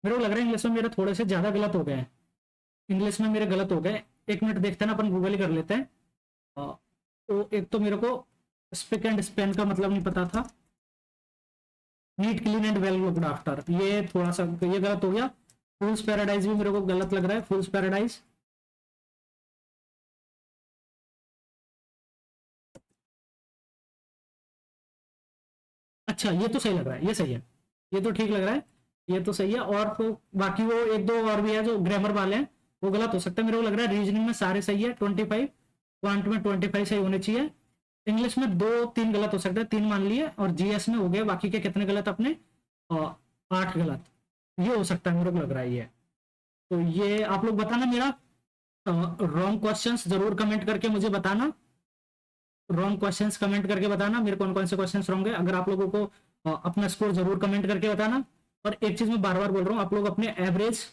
मेरे को लग रहा है इंग्लिश में मेरे थोड़े से ज्यादा गलत हो गए हैं, इंग्लिश में मेरे गलत हो गए, 1 मिनट देखते हैं ना, अपन गूगल ही कर लेते हैं। तो एक तो मेरे को स्पिक एंड स्पेन का मतलब नहीं पता था, neat clean and well looked after, ये थोड़ा सा ये गलत हो गया। फूल्स पैराडाइज भी मेरे को गलत लग रहा है, फूल्स पैराडाइज, अच्छा ये तो सही लग रहा है, ये सही है, ये तो ठीक लग रहा है, ये तो सही है। और तो बाकी वो 1-2 और भी है जो ग्रामर वाले हैं, वो गलत हो सकता है, मेरे को लग रहा है रीजनिंग में सारे सही है 25, क्वांट में 25 सही होने चाहिए, इंग्लिश में 2-3 गलत हो सकते हैं, 3 मान लिए, और जीएस में हो गए बाकी के कितने गलत अपने, 8 गलत, ये हो सकता है, मेरे को लग रहा है ये। तो ये आप लोग बताना, मेरा रॉन्ग क्वेश्चंस जरूर कमेंट करके मुझे बताना, रॉन्ग क्वेश्चंस कमेंट करके बताना मेरे कौन कौन से क्वेश्चंस रॉन्ग है, अगर आप लोगों को अपना स्कोर जरूर कमेंट करके बताना। और एक चीज मैं बार बार बोल रहा हूँ, आप लोग अपने एवरेज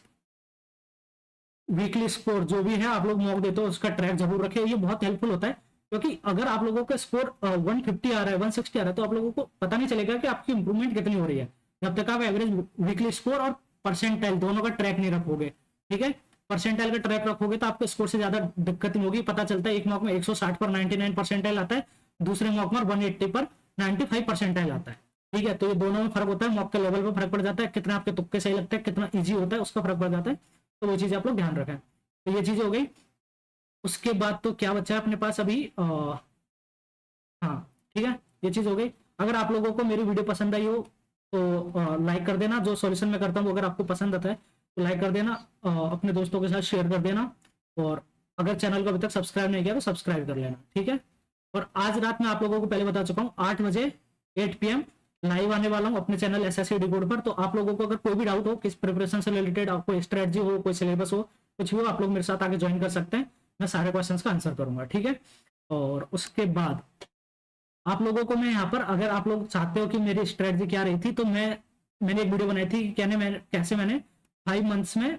वीकली स्कोर जो भी है आप लोग मॉक देते हो उसका ट्रैक जरूर रखें, ये बहुत हेल्पफुल होता है, क्योंकि अगर आप लोगों का स्कोर 150 आ रहा है, 160 आ रहा है, तो आप लोगों को पता नहीं चलेगा कि आपकी इंप्रूवमेंट कितनी हो रही है, जब तक आप एवरेज वीकली स्कोर और परसेंटाइल दोनों का ट्रैक नहीं रखोगे। ठीक है, परसेंटाइल का ट्रैक रखोगे तो आपके स्कोर से ज्यादा दिक्कत नहीं होगी, पता चलता है एक मॉक में 160 पर 99 परसेंटाइल आता है, दूसरे मॉक में 180 पर 95 परसेंटाइल आता है। ठीक है, तो ये दोनों में फर्क होता है, मॉक के लेवल पर फर्क पड़ जाता है, कितना आपके तुक्के सही लगते हैं, कितना ईजी होता है उसका फर्क पड़ जाता है, तो वो चीज आप लोग ध्यान रखें। तो ये चीज हो गई। उसके बाद तो क्या बचा है अपने पास अभी, हाँ ठीक है, ये चीज हो गई। अगर आप लोगों को मेरी वीडियो पसंद आई हो तो लाइक कर देना, जो सॉल्यूशन मैं करता हूँ अगर आपको पसंद आता है तो लाइक कर देना, अपने दोस्तों के साथ शेयर कर देना, और अगर चैनल को अभी तक सब्सक्राइब नहीं किया तो सब्सक्राइब कर लेना। ठीक है, और आज रात में आप लोगों को पहले बता चुका हूँ 8 बजे 8 PM लाइव आने वाला हूँ अपने चैनल एसएससी डिकोड पर, तो आप लोगों को अगर कोई भी डाउट हो, किस प्रिपरेशन से रिलेटेड, कोई स्ट्रेटजी हो, कोई सिलेबस हो, कुछ भी हो, आप लोग मेरे साथ आगे ज्वाइन कर सकते हैं, मैं सारे क्वेश्चन का आंसर करूंगा। ठीक है, और उसके बाद आप लोगों को मैं यहाँ पर, अगर आप लोग चाहते हो कि मेरी स्ट्रेटजी क्या रही थी, तो मैंने एक वीडियो बनाई थी कि कैसे मैंने 5 मंथ्स में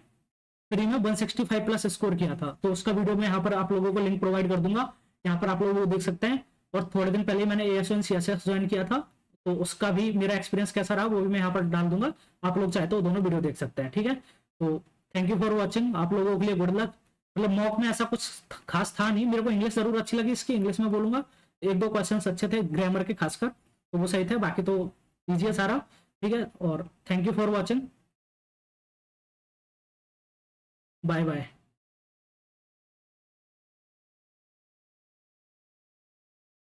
फ्री में 165 प्लस स्कोर किया था, तो उसका वीडियो मैं यहाँ पर आप लोगों को लिंक प्रोवाइड कर दूंगा, यहाँ पर आप लोग वो देख सकते हैं। और थोड़े दिन पहले मैंने ASO एंड CSS ज्वाइन किया था, तो उसका भी मेरा एक्सपीरियंस कैसा रहा वो भी मैं यहाँ पर डाल दूंगा, आप लोग चाहे तो दोनों वीडियो देख सकते हैं। ठीक है, तो थैंक यू फॉर वॉचिंग, आप लोगों के लिए गुड लक। मतलब मॉक में ऐसा कुछ खास था नहीं, मेरे को इंग्लिश जरूर अच्छी लगी, इसकी इंग्लिश में बोलूंगा, 1-2 क्वेश्चन अच्छे थे ग्रामर के खासकर, तो वो सही थे, बाकी तो ईजी है सारा। ठीक है, और thank you for watching. Bye bye.